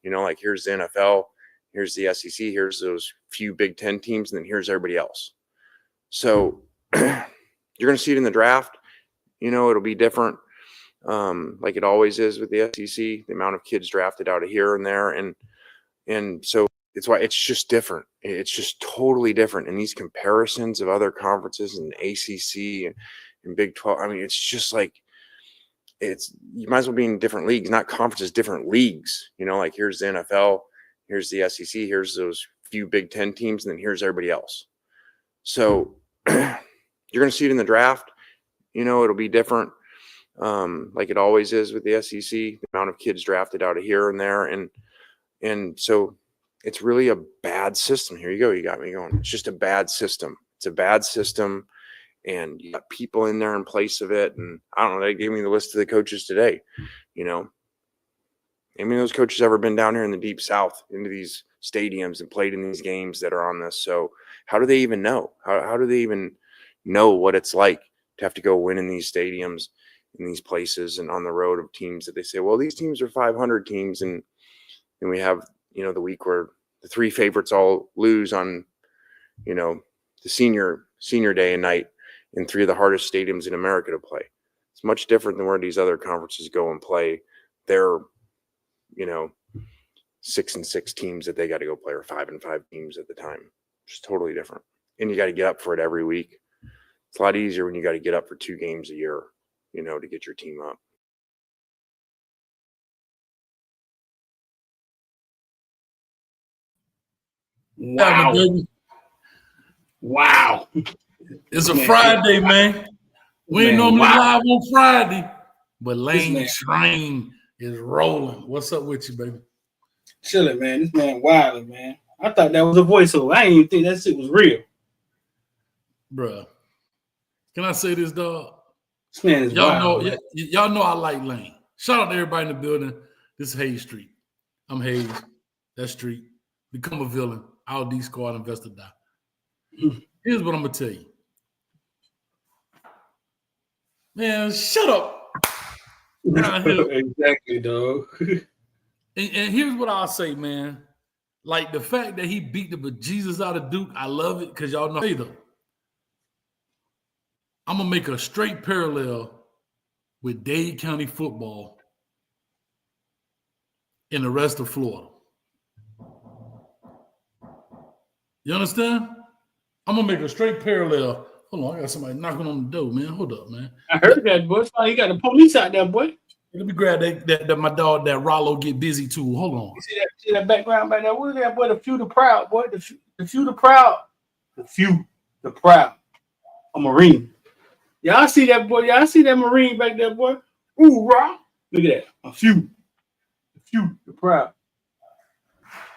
You know, like here's the NFL, here's the SEC, here's those few Big Ten teams, and then here's everybody else. So you're going to see it in the draft. You know, it'll be different, like it always is with the SEC, the amount of kids drafted out of here and there. And so it's why it's just different. It's just totally different. And these comparisons of other conferences and ACC and Big 12, I mean, it's just like, you might as well be in different leagues, not conferences, different leagues. You know, like here's the NFL, here's the SEC, here's those few Big Ten teams, and then here's everybody else. So you're going to see it in the draft. You know, it'll be different, like it always is with the SEC, the amount of kids drafted out of here and there. And so it's really a bad system. Here you go. You got me going. It's just a bad system. It's a bad system. And you got people in there in place of it. And I don't know, they gave me the list of the coaches today. You know, I mean, those coaches ever been down here in the deep South into these stadiums and played in these games that are on this? So how do they even know? How do they even know what it's like to have to go win in these stadiums, in these places, and on the road of teams that they say, well, these teams are 500 teams. And we have, you know, the week where the three favorites all lose on, you know, the senior day and night in three of the hardest stadiums in America to play. It's much different than where these other conferences go and play their, you know, 6-6 teams that they got to go play, or 5-5 teams at the time. It's totally different. And you got to get up for it every week. It's a lot easier when you got to get up for 2 games a year, you know, to get your team up. Wow. Wow. It's a Friday, man. We ain't normally live on Friday, but Lane Train is rolling. What's up with you, baby? Chilling, man. This man wild, man. I thought that was a voiceover. I didn't even think that shit was real. Bruh. Can I say this, dog? This man is wild. Y'all know I like Lane. Shout out to everybody in the building. This is Hayes Street. I'm Hayes. That's Street. Become a villain. Our D squad investor die. Here's what I'm gonna tell you. Man, shut up. Exactly, dog. And here's what I'll say, man. Like the fact that he beat the bejesus out of Duke, I love it because y'all know. Hey, though, I'm gonna make a straight parallel with Dade County football in the rest of Florida. You understand? I'm gonna make a straight parallel. Hold on, I got somebody knocking on the door, man. Hold up, man. I heard that, boy. You got the police out there, boy. Let me grab that my dog, that Rollo get busy too. Hold on. You see that background back there? What is that, boy? The few, the proud, boy. The few, the proud. The few, the proud. A Marine. Y'all see that, boy? Y'all see that Marine back there, boy? Ooh, rah. Look at that. A few. The few, the proud.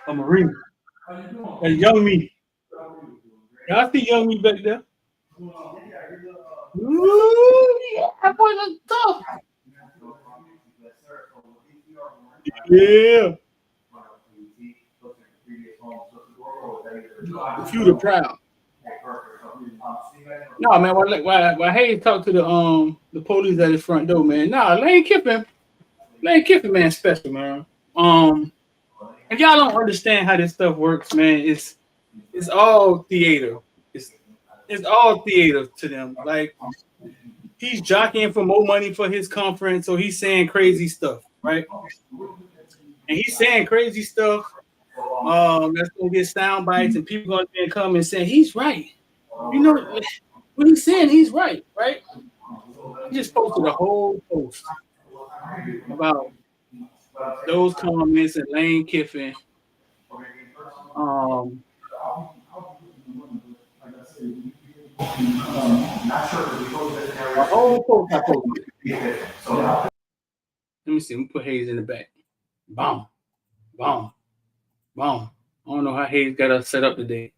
A Marine. That young me. Y'all see young me back there? Ooh, yeah, that boy look tough. Yeah. The few, the proud. No, man. Why Hayes talk to the police at his front door, man? Nah, Lane Kiffin, man, special, man. If y'all don't understand how this stuff works, man, it's all theater. It's all theater to them. Like, he's jockeying for more money for his conference, so he's saying crazy stuff, right? And he's saying crazy stuff. That's gonna get sound bites, and people gonna come and say he's right. You know what he's saying? He's right, right? He just posted a whole post about those comments and Lane Kiffin. A whole post I posted. Let me see. Let me put Hayes in the back. Boom. Boom. Boom. I don't know how Hayes got us set up today.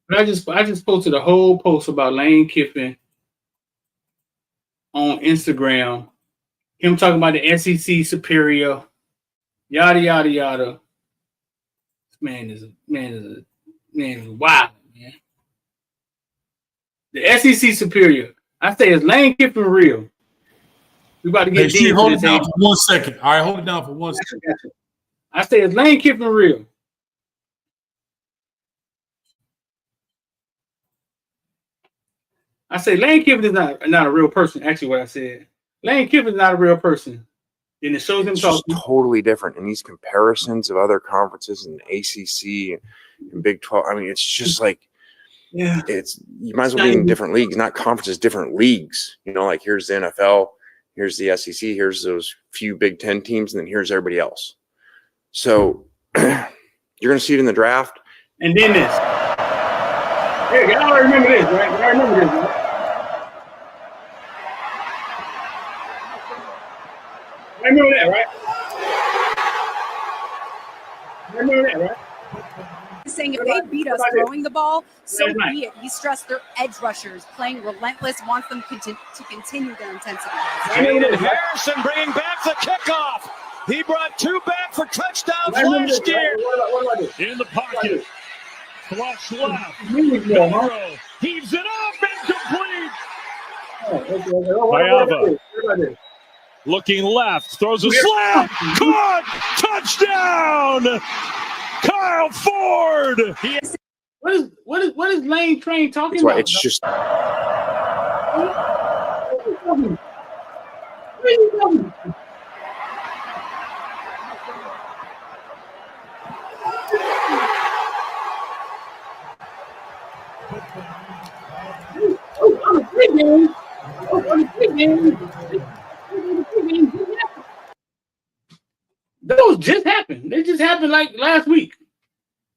But I just posted a whole post about Lane Kiffin on Instagram. Him talking about the SEC superior. Yada yada yada. This man is wild, man. The SEC superior. I say, is Lane Kiffin real? We about to get deep. Hold it down for 1 second. All right, hold it down for 1 second. I say, is Lane Kiffin real? I say Lane Kiffin is not a real person. Actually, what I said, Lane Kiffin is not a real person. And it shows him It's just talking. totally different. And these comparisons of other conferences and ACC and Big 12. I mean, it's just like, Yeah, you might as well be in different leagues, not conferences, different leagues. You know, like here's the NFL, here's the SEC, here's those few Big 10 teams, and then here's everybody else. So you're going to see it in the draft. And then this. Hey, y'all remember this, right? Y'all remember this, right? I remember that, right? I remember that, right? Saying if they beat us throwing the ball, so be it. He stressed their edge rushers playing relentless, wants them to continue their intensity. Jaylen Harrison bringing back the kickoff. He brought 2 back for touchdowns last year. In the pocket. Flush left. Milroe heaves it up, incomplete. Mayava looking left, throws a slam. Caught! Touchdown! Kyle Ford. What is Lane Train talking That's why about? it's just. What are you talking about? Those just happened. They just happened like last week.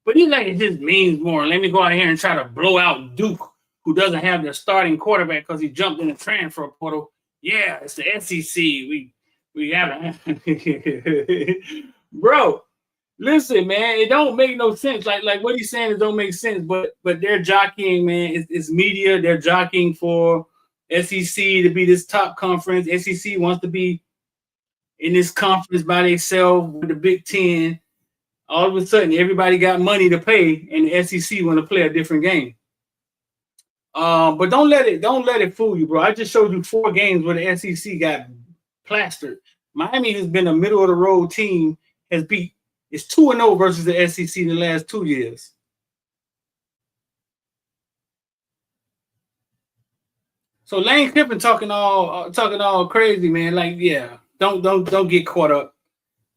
But he's like, it just means more. Let me go out here and try to blow out Duke, who doesn't have their starting quarterback because he jumped in the transfer portal. Yeah, it's the SEC. We haven't. Bro, listen, man, it don't make no sense. Like what he's saying, it don't make sense. But they're jockeying, man. It's media. They're jockeying for SEC to be this top conference. SEC wants to be in this conference by themselves with the Big Ten. All of a sudden, everybody got money to pay, and the SEC want to play a different game. But don't let it fool you, bro. I just showed you 4 games where the SEC got plastered. Miami has been a middle of the road team. It's 2-0 versus the SEC in the last 2 years. So Lane Kiffin talking all crazy, man. Like, yeah, don't get caught up.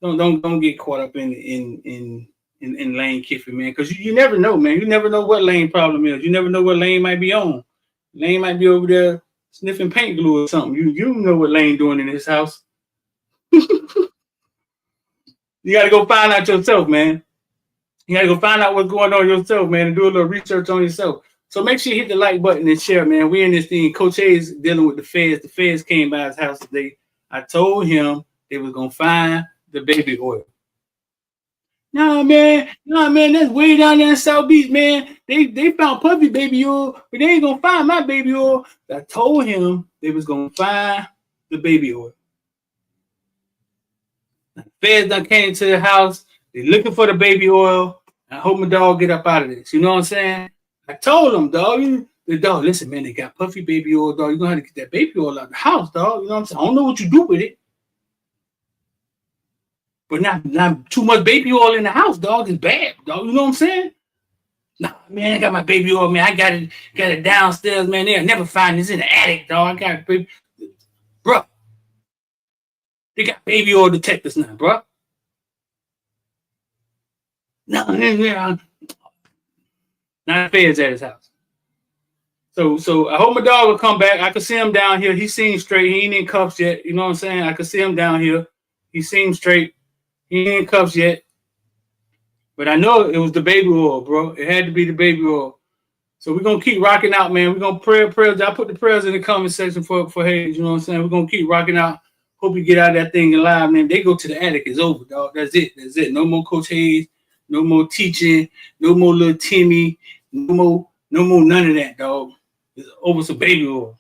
Don't get caught up in Lane Kiffin, man, because you never know, man. You never know what Lane problem is. You never know what Lane might be on. Lane might be over there sniffing paint glue or something. You know what Lane doing in his house. You got to go find out yourself, man. You got to go find out what's going on yourself, man, and do a little research on yourself. So make sure you hit the like button and share, man. We in this thing. Coach Hayes dealing with the feds. The feds came by his house today. I told him they was going to find the baby oil. Nah, man, that's way down there in South Beach, man. They found puppy baby oil, but they ain't gonna find my baby oil. I told him they was gonna find the baby oil. The feds done came to the house. They looking for the baby oil. I hope my dog get up out of this. You know what I'm saying? I told him, dog. The dog, listen, man, they got puffy baby oil, dog. You're gonna have to get that baby oil out of the house, dog. You know what I'm saying? I don't know what you do with it. But not too much baby oil in the house, dog, is bad, dog. You know what I'm saying? Nah, man, I got my baby oil, man. I got it downstairs, man. They'll never find this in the attic, dog. I got baby. Bro. They got baby oil detectors now, bro. No, not the feds at his house. So I hope my dog will come back. I can see him down here. He seems straight. He ain't in cuffs yet. You know what I'm saying? I can see him down here. He seems straight. He ain't in cuffs yet. But I know it was the baby oil, bro. It had to be the baby oil. So we're going to keep rocking out, man. We're going to prayers. I put the prayers in the comment section for Hayes. You know what I'm saying? We're going to keep rocking out. Hope you get out of that thing alive, man. They go to the attic. It's over, dog. That's it. No more Coach Hayes. No more teaching. No more little Timmy. No more none of that, dog. It's over some baby oil.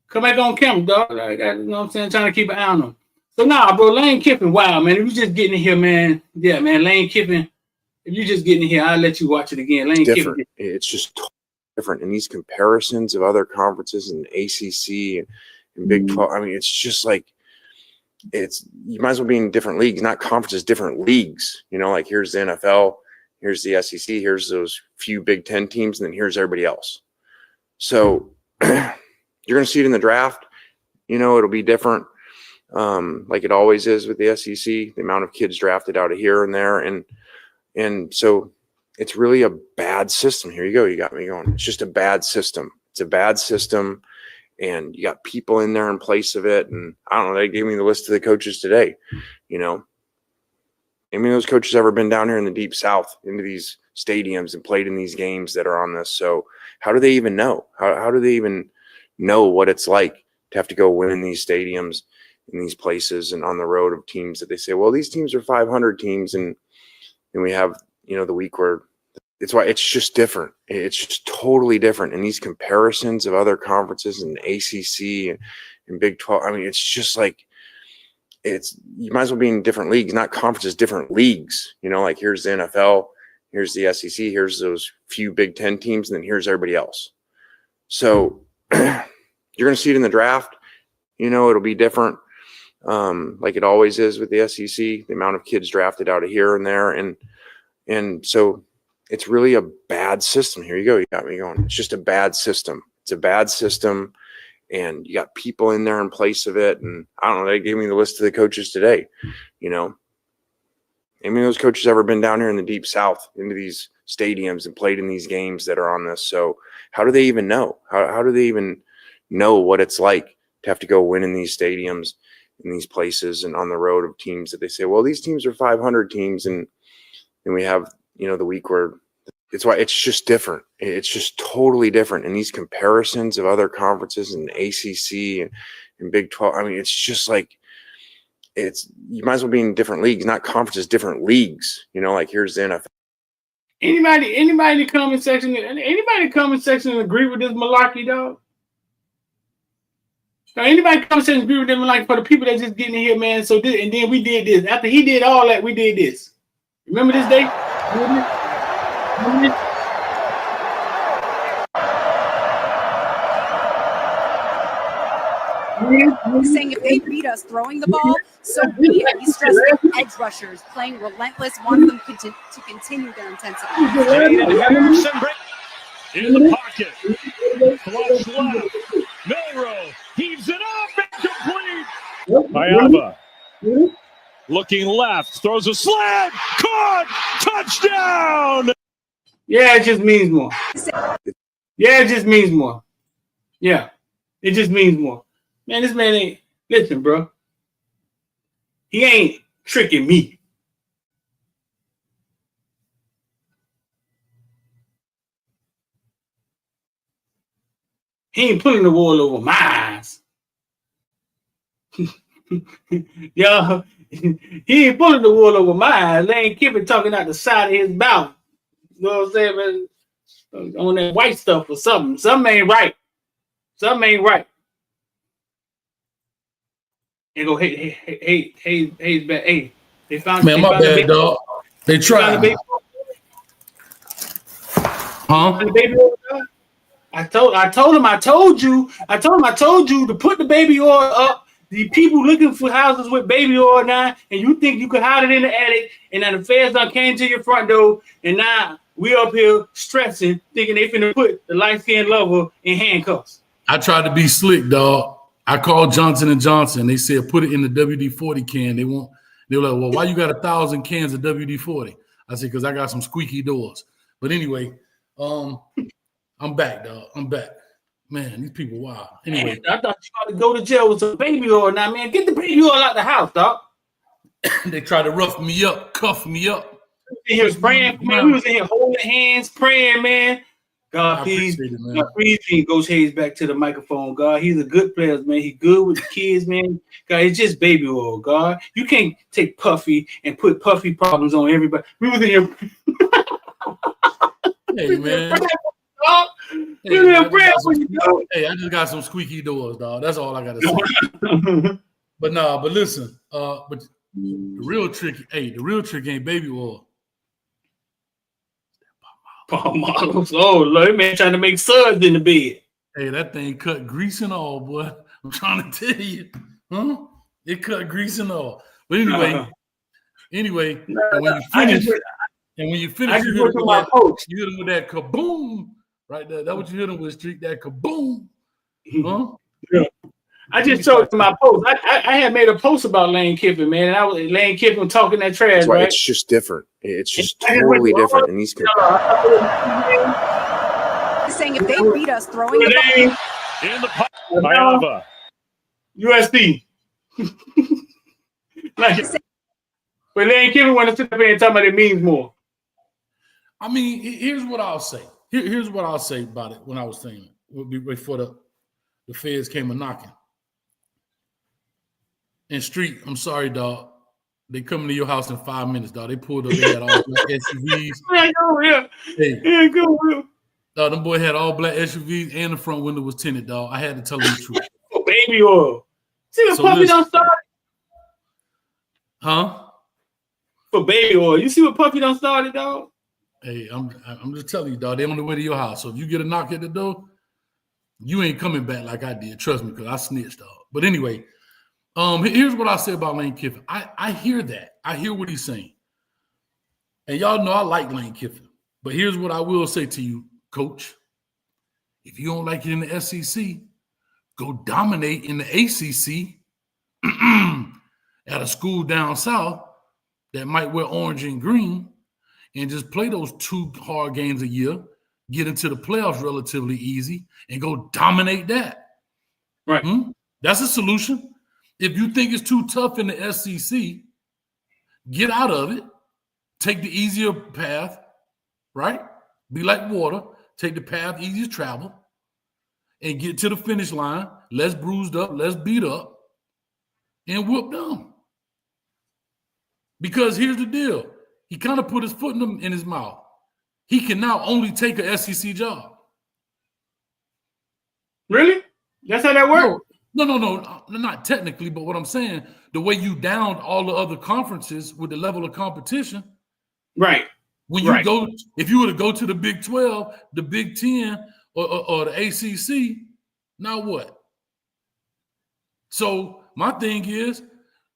Come back on camera, dog. You know what I'm saying? Trying to keep an eye on him. So, bro, Lane Kiffin, wow, man. If you just getting in here, man. Yeah, man, Lane Kiffin. If you just getting in here, I'll let you watch it again. Lane Different. Kiffin. It's just different. And these comparisons of other conferences and ACC in Big 12. I mean, it's just like, you might as well be in different leagues, not conferences, different leagues. You know, like here's the NFL, here's the SEC, here's those few Big 10 teams, and then here's everybody else. So you're going to see it in the draft. You know, it'll be different, like it always is with the SEC, the amount of kids drafted out of here and there. And so it's really a bad system. Here you go. You got me going. It's just a bad system. It's a bad system. And you got people in there in place of it. And I don't know, they gave me the list of the coaches today. You know, I mean, those coaches ever been down here in the deep South into these stadiums and played in these games that are on this? So how do they even know? How do they even know what it's like to have to go win in these stadiums, in these places, and on the road of teams that they say, well, these teams are 500 teams. And we have, you know, the week where it's just different. It's just totally different. And these comparisons of other conferences and ACC and Big 12, I mean, it's just like, you might as well be in different leagues, not conferences, different leagues. You know, like here's the NFL, here's the SEC, here's those few Big 10 teams, and then here's everybody else. So you're going to see it in the draft. You know, it'll be different, like it always is with the SEC, the amount of kids drafted out of here and there. And so it's really a bad system. Here you go. You got me going. It's just a bad system. It's a bad system. And you got people in there in place of it. And I don't know, they gave me the list of the coaches today. You know, I mean, those coaches ever been down here in the deep South into these stadiums and played in these games that are on this? So how do they even know? How do they even know what it's like to have to go win in these stadiums, in these places, and on the road of teams that they say, well, these teams are 500 teams. And we have, you know, the week where it's just different. It's just totally different. And these comparisons of other conferences and ACC and Big 12, I mean, it's just like, you might as well be in different leagues, not conferences, different leagues. You know, like here's the NFL. Anybody in the comment section agree with this malarkey, dog? Now, anybody in the comment section agree with them, like, for the people that just getting in here, man? So this, and then we did this. After he did all that, we did this. Remember this day? Remember this? Saying if they beat us throwing the ball, so be it. He stressed their edge rushers playing relentless, wants them to continue their intensity. In the pocket. Flush left. Milroe heaves it up and complete. Mayava looking left, throws a slant, caught, touchdown. Yeah, it just means more. Yeah, it just means more. Yeah, it just means more. Man, this man ain't, listen, bro. He ain't tricking me. He ain't pulling the wool over my eyes. Yo, he ain't pulling the wool over my eyes. Lane Kiffin talking out the side of his mouth. You know what I'm saying, man? On that white stuff or something. Something ain't right. Something ain't right. And go, hey, back. Hey, they found. Man, my bad, dog. They tried. Huh? The baby oil, dog? I told you to put the baby oil up. The people looking for houses with baby oil now, and you think you could hide it in the attic, and now the feds done came to your front door, and now we up here stressing, thinking they finna put the light-skinned lover in handcuffs. I tried to be slick, dog. I called Johnson & Johnson. They said, put it in the WD-40 can. They were like, well, why you got 1,000 cans of WD-40? I said, because I got some squeaky doors. But anyway, I'm back, dog. I'm back. Man, these people, wow. Anyway. Man, I thought you ought to go to jail with some baby oil now, man. Get the baby oil out the house, dog. They tried to rough me up, cuff me up. We was in here praying, man. We was in here holding hands, praying, man. God, please bring Coach Hayes back to the microphone, God. He's a good player, man. He's good with the kids, man. God, it's just baby oil, God. You can't take Puffy and put Puffy problems on everybody. We was in here. Hey, man. Hey, I just got some squeaky doors, dog. That's all I got to say. But listen, but the real trick ain't baby oil. Paul Models. Oh, Lord, man, trying to make suds in the bed. Hey, that thing cut grease and all, boy. I'm trying to tell you. Huh? It cut grease and all. But anyway, and when you finish, you hit him with that kaboom right there. That's what you hit him with, Street. That kaboom. Huh? Yeah. I just told to my post. I had made a post about Lane Kiffin, man, and I was Lane Kiffin talking that trash. That's why right? it's just different. It's just totally different. And these saying if they beat us throwing the ball in the Iowa. USD. But Lane Kiffin want to sit up here and tell me it means more. I mean, here's what I'll say. Here's what I'll say about it when I was saying it before the feds came a knocking. And Street, I'm sorry, dog. They coming to your house in 5 minutes, dog. They pulled up. They had all black SUVs. Yeah, go real. Dog, them boy had all black SUVs and the front window was tinted, dog. I had to tell them the truth. For baby oil. See what Puffy done started? Huh? For baby oil. You see what Puffy done started, dog? Hey, I'm just telling you, dog. They on the way to your house. So if you get a knock at the door, you ain't coming back like I did. Trust me, because I snitched, dog. But anyway, here's what I say about Lane Kiffin. I hear that. I hear what he's saying. And y'all know I like Lane Kiffin. But here's what I will say to you, Coach. If you don't like it in the SEC, go dominate in the ACC at a school down south that might wear orange and green and just play those 2 hard games a year, get into the playoffs relatively easy, and go dominate that. Right. That's a solution. If you think it's too tough in the SEC, get out of it. Take the easier path, right? Be like water. Take the path easier travel and get to the finish line, less bruised up, less beat up, and whoop them. Because here's the deal. He kind of put his foot in his mouth. He can now only take an SEC job. Really? That's how that works? No, not technically, but what I'm saying, the way you downed all the other conferences with the level of competition. Right. When you go, if you were to go to the Big 12, the Big 10, or the ACC, now what? So my thing is,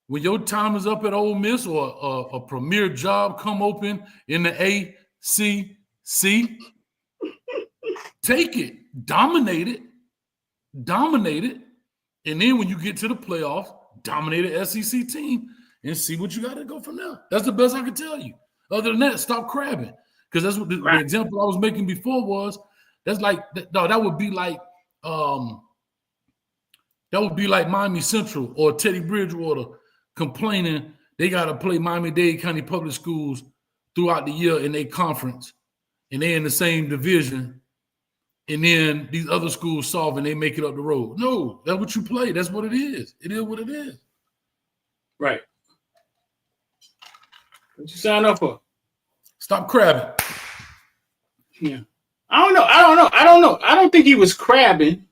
when your time is up at Ole Miss or a premier job come open in the ACC, take it, dominate it, and then when you get to the playoffs, dominate an SEC team and see what you got to go from there. That's the best I can tell you. Other than that, stop crabbing. Because that's what the example I was making before was, that would be like Miami Central or Teddy Bridgewater complaining they got to play Miami-Dade County Public Schools throughout the year in their conference, and they're in the same division, and then these other schools solve and they make it up the road. No, that's what you play. That's what it is. It is what it is. Right. What you sign up for? Stop crabbing. Yeah. I don't know. I don't think he was crabbing.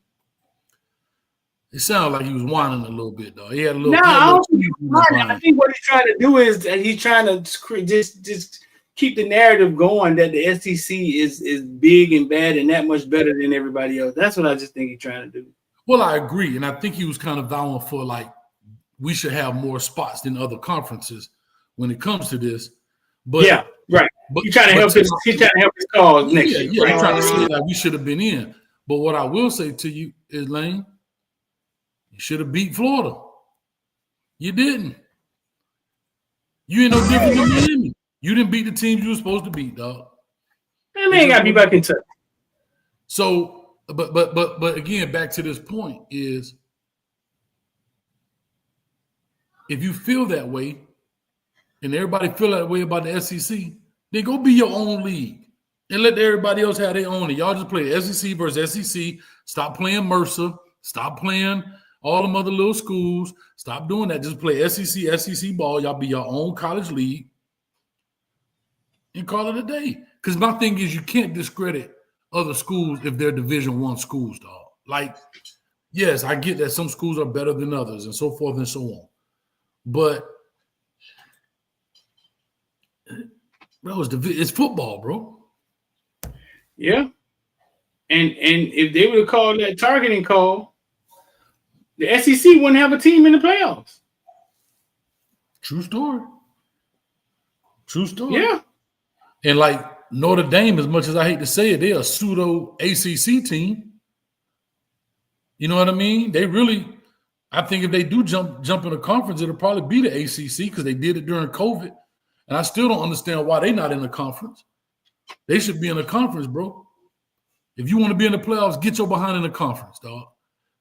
It sounded like he was whining a little bit, though. He had a little. No, I don't think he was whining. I think what he's trying to do is that he's trying to just keep the narrative going that the SEC is big and bad and that much better than everybody else. That's what I just think he's trying to do. Well, I agree, and I think he was kind of vowing for like we should have more spots than other conferences when it comes to this. But yeah, right. But he's trying to help his cause next year. Yeah, I'm trying to say that we should have been in. But what I will say to you is, Lane, you should have beat Florida. You didn't. You ain't no different than Miami. You didn't beat the teams you were supposed to beat, dog. Man, they ain't got to be back in touch. So, but again, back to this point is, if you feel that way, and everybody feel that way about the SEC, then go be your own league and let everybody else have their own. Y'all just play SEC versus SEC. Stop playing Mercer. Stop playing all them other little schools. Stop doing that. Just play SEC ball. Y'all be your own college league and call it a day. Because my thing is, you can't discredit other schools if they're Division I schools, dog. Like, yes, I get that some schools are better than others and so forth and so on. But bro, it's football, bro. Yeah. And if they would have called that targeting call, The SEC wouldn't have a team in the playoffs. True story. True story. Yeah. And like Notre Dame, as much as I hate to say it, they're a pseudo ACC team. You know what I mean? They really, I think if they do jump in a conference, it'll probably be the ACC because they did it during COVID. And I still don't understand why they're not in the conference. They should be in the conference, bro. If you want to be in the playoffs, get your behind in the conference, dog.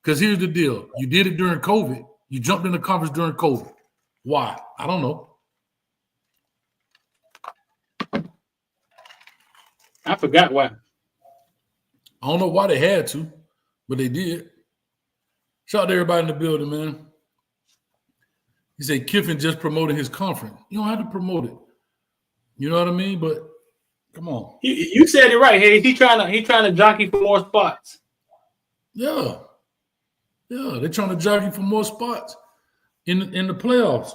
Because here's the deal. You did it during COVID. You jumped in the conference during COVID. Why? I don't know. I forgot why. I don't know why they had to, but they did. Shout out to everybody in the building, man. He said Kiffin just promoted his conference. You don't have to promote it. You know what I mean? But come on. You said it right. Hey, he trying to jockey for more spots. Yeah. Yeah, they're trying to jockey for more spots in the playoffs.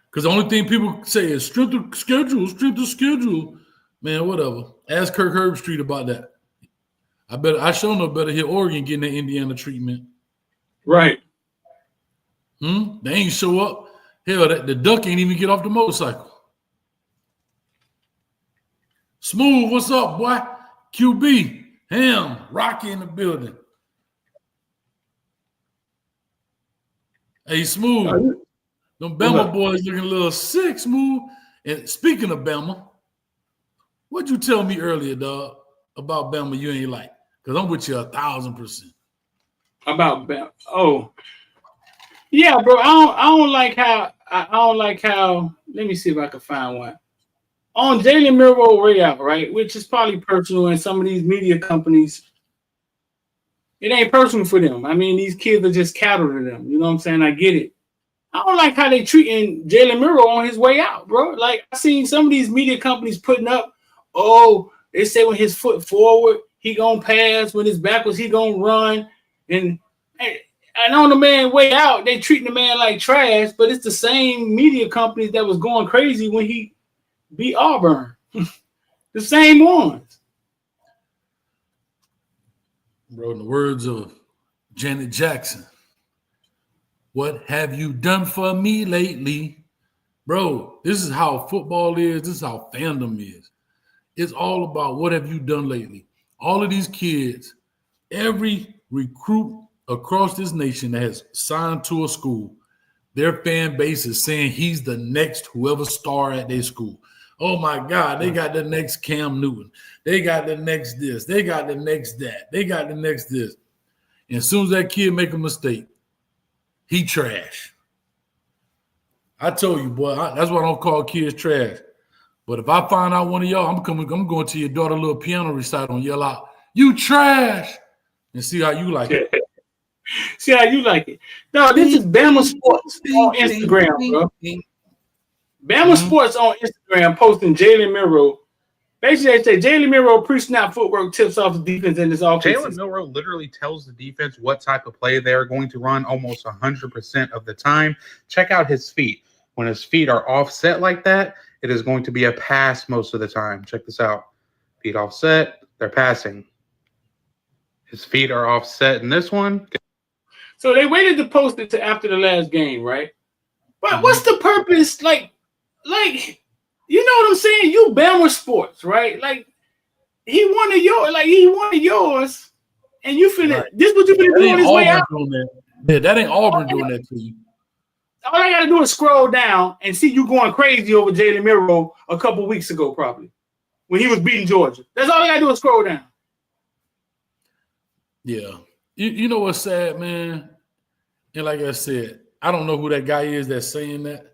Because the only thing people say is strength of schedule. Man, whatever. Ask Kirk Herbstreit about that. I sure know better here Oregon getting the Indiana treatment. Right. They ain't show up. Hell, the duck ain't even get off the motorcycle. Smooth, what's up, boy? QB, Ham, Rocky in the building. Hey, Smooth. Them Bama boys looking a little sick, Smooth. And speaking of Bama, what'd you tell me earlier, dog, about Bama you ain't like? Because I'm with you 1,000%. About Bama. Oh. Yeah, bro. I don't like how let me see if I can find one. On Jaylen Milroe way out, right? Which is probably personal, and some of these media companies, it ain't personal for them. I mean, these kids are just cattle to them. You know what I'm saying? I get it. I don't like how they treating Jaylen Milroe on his way out, bro. Like, I seen some of these media companies putting up, oh, they say when his foot forward, he gonna pass. When his backwards, he gonna run. And on the man way out, they treating the man like trash, but it's the same media companies that was going crazy when he beat Auburn. The same ones. Bro, in the words of Janet Jackson, what have you done for me lately? Bro, this is how football is. This is how fandom is. It's all about what have you done lately. All of these kids, every recruit across this nation that has signed to a school, their fan base is saying he's the next whoever star at their school. Oh, my God, they got the next Cam Newton. They got the next this. They got the next that. They got the next this. And as soon as that kid make a mistake, he trash. I told you, boy, that's why I don't call kids trash. But if I find out one of y'all, I'm going to your daughter little piano recital and yell out, you trash, and see how you like it. See how you like it. No, this is Bama Sports on Instagram, bro. Bama Sports on Instagram posting Jaylen Milroe. Basically, they say Jaylen Milroe pre-snap footwork tips off the defense in this offense. Jaylen Milroe literally tells the defense what type of play they're going to run almost 100% of the time. Check out his feet. When his feet are offset like that, it is going to be a pass most of the time. Check this out. Feet offset, they're passing. His feet are offset in this one. So they waited to post it to after the last game, right? But what's the purpose? Like, you know what I'm saying? You Bama Sports, right? Like, he wanted yours, and you finna this what you finna do on his way out. Yeah, that ain't Auburn doing that to you. All I gotta do is scroll down and see you going crazy over Jaylen Milroe a couple weeks ago, probably when he was beating Georgia. That's all I gotta do is scroll down. Yeah, you know what's sad, man? And like I said, I don't know who that guy is that's saying that.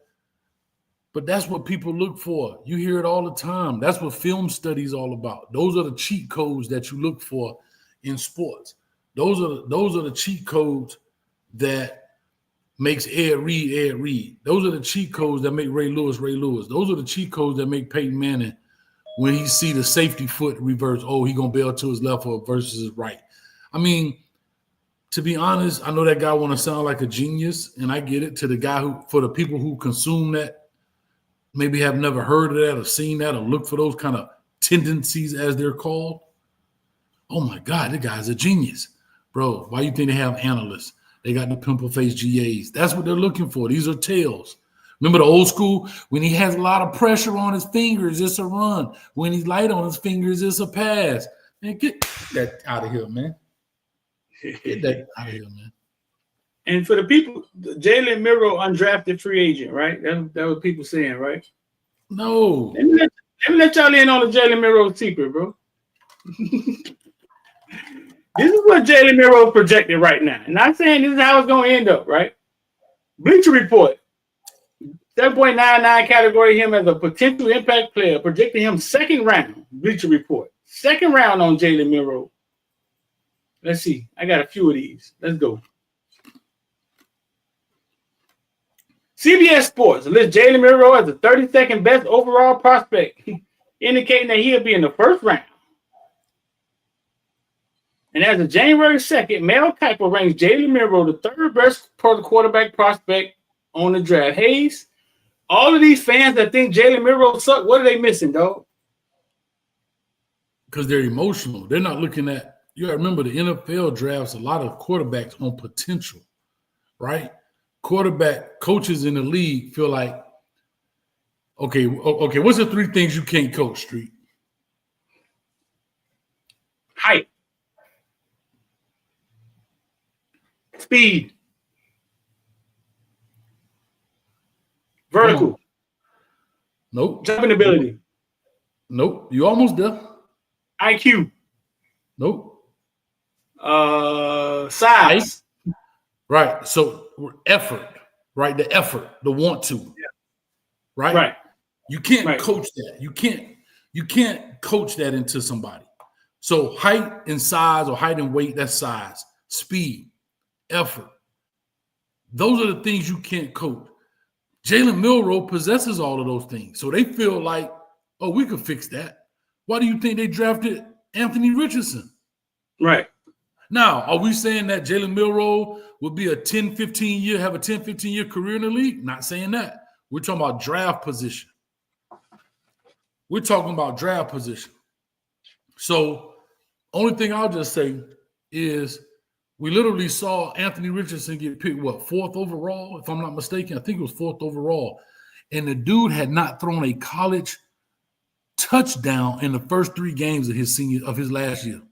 But that's what people look for. You hear it all the time. That's what film studies all about. Those are the cheat codes that you look for in sports. Those are the cheat codes that makes Ed Reed. Those are the cheat codes that make Ray Lewis. Those are the cheat codes that make Peyton Manning when he see the safety foot reverse. Oh, he gonna bail to his left or versus his right. I mean, to be honest, I know that guy want to sound like a genius, and I get it. To the guy for the people who consume that, maybe have never heard of that or seen that or looked for those kind of tendencies as they're called. Oh, my God, the guy's a genius. Bro, why you think they have analysts? They got the pimple face GAs. That's what they're looking for. These are tails. Remember the old school? When he has a lot of pressure on his fingers, it's a run. When he's light on his fingers, it's a pass. Man, get that out of here, man. Get that out of here, man. And for the people, Jaylen Milroe, undrafted free agent, right? That what people saying, right? No. Let me let y'all in on the Jaylen Milroe secret, bro. This is what Jaylen Milroe projected right now. And I'm saying this is how it's going to end up, right? Bleacher Report. 7.99 category him as a potential impact player, projecting him second round. Bleacher Report. Second round on Jaylen Milroe. Let's see. I got a few of these. Let's go. CBS Sports lists Jaylen Milroe as the 32nd best overall prospect, indicating that he'll be in the first round. And as of January 2nd, Mel Kiper ranks Jaylen Milroe the third best quarterback prospect on the draft. Hayes, all of these fans that think Jaylen Milroe suck, what are they missing, dog? Because they're emotional. They're not looking at, you gotta remember the NFL drafts a lot of quarterbacks on potential, right? Quarterback coaches in the league feel like, okay, what's the three things you can't coach, Street? Height. Speed. Vertical. Nope. Jumping ability. Nope. You almost there. IQ. Nope. Size. Right. So effort, right? The effort, the want to. Yeah. Right? Right. You can't coach that. You can't coach that into somebody. So height and size, or height and weight, that's size. Speed, effort. Those are the things you can't coach. Jaylen Milroe possesses all of those things. So they feel like, oh, we could fix that. Why do you think they drafted Anthony Richardson? Right. Now, are we saying that Jaylen Milroe will be a 10, 15-year, have a 10, 15-year career in the league? Not saying that. We're talking about draft position. We're talking about draft position. So, only thing I'll just say is we literally saw Anthony Richardson get picked, what, 4th overall? If I'm not mistaken, I think it was 4th overall. And the dude had not thrown a college touchdown in the first 3 games of his last year.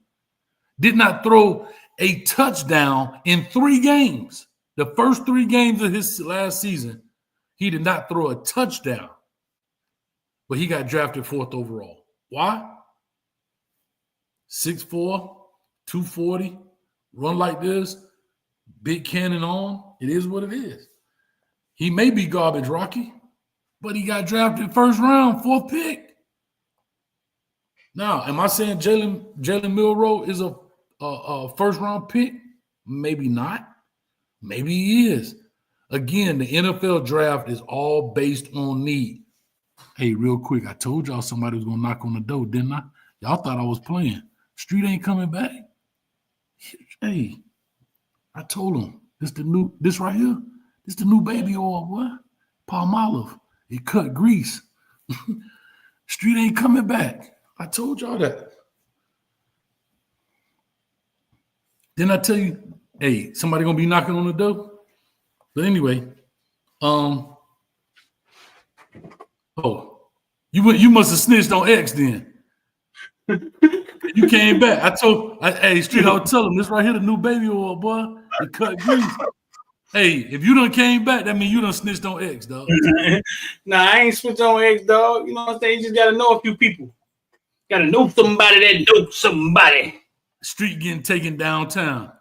Did not throw a touchdown in 3 games. The first 3 games of his last season, he did not throw a touchdown. But he got drafted 4th overall. Why? 6'4", 240, run like this, big cannon on. It is what it is. He may be garbage Rocky, but he got drafted first round, 4th pick. Now, am I saying Jaylen Milroe is a first-round pick? Maybe not. Maybe he is. Again, the NFL draft is all based on need. Hey, real quick, I told y'all somebody was going to knock on the door, didn't I? Y'all thought I was playing. Street ain't coming back. Hey, I told him, this right here, this the new baby oil, boy. Palmolive. It cut grease. Street ain't coming back. I told y'all that. Didn't I tell you, hey, somebody gonna be knocking on the door? But anyway, you must have snitched on X then. You came back. Hey, Street, I was telling him, this right here, the new baby oil, boy. It cut grease. Hey, if you done came back, that means you done snitched on X, dog. Nah, I ain't switched on X, dog. You know what I'm saying? You just gotta know a few people. Gotta know somebody that knows somebody. Street getting taken downtown.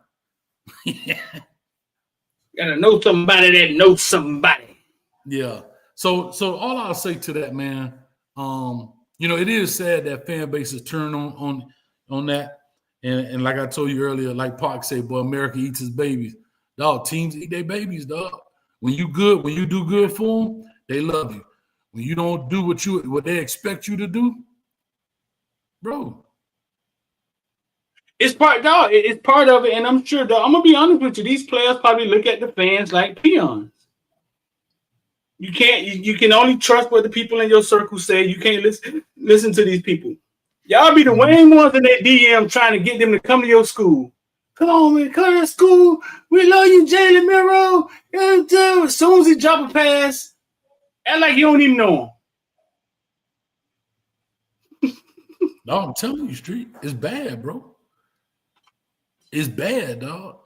Gotta know somebody that knows somebody. Yeah. So all I'll say to that, man, it is sad that fan bases turn on that. And like I told you earlier, like Pac said, boy, America eats his babies. Dog, teams eat their babies, dog. When you do good for them, they love you. When you don't do what they expect you to do, bro. It's part of it, and I'm sure, dog, I'm gonna be honest with you, these players probably look at the fans like peons. You can only trust what the people in your circle say. You can't listen to these people. Y'all be the main ones in that DM trying to get them to come to your school. Come on, man. Come to school. We love you, Jaylen Milroe. As soon as he drop a pass, act like you don't even know him. No, I'm telling you, Street, it's bad, bro. It's bad, dog.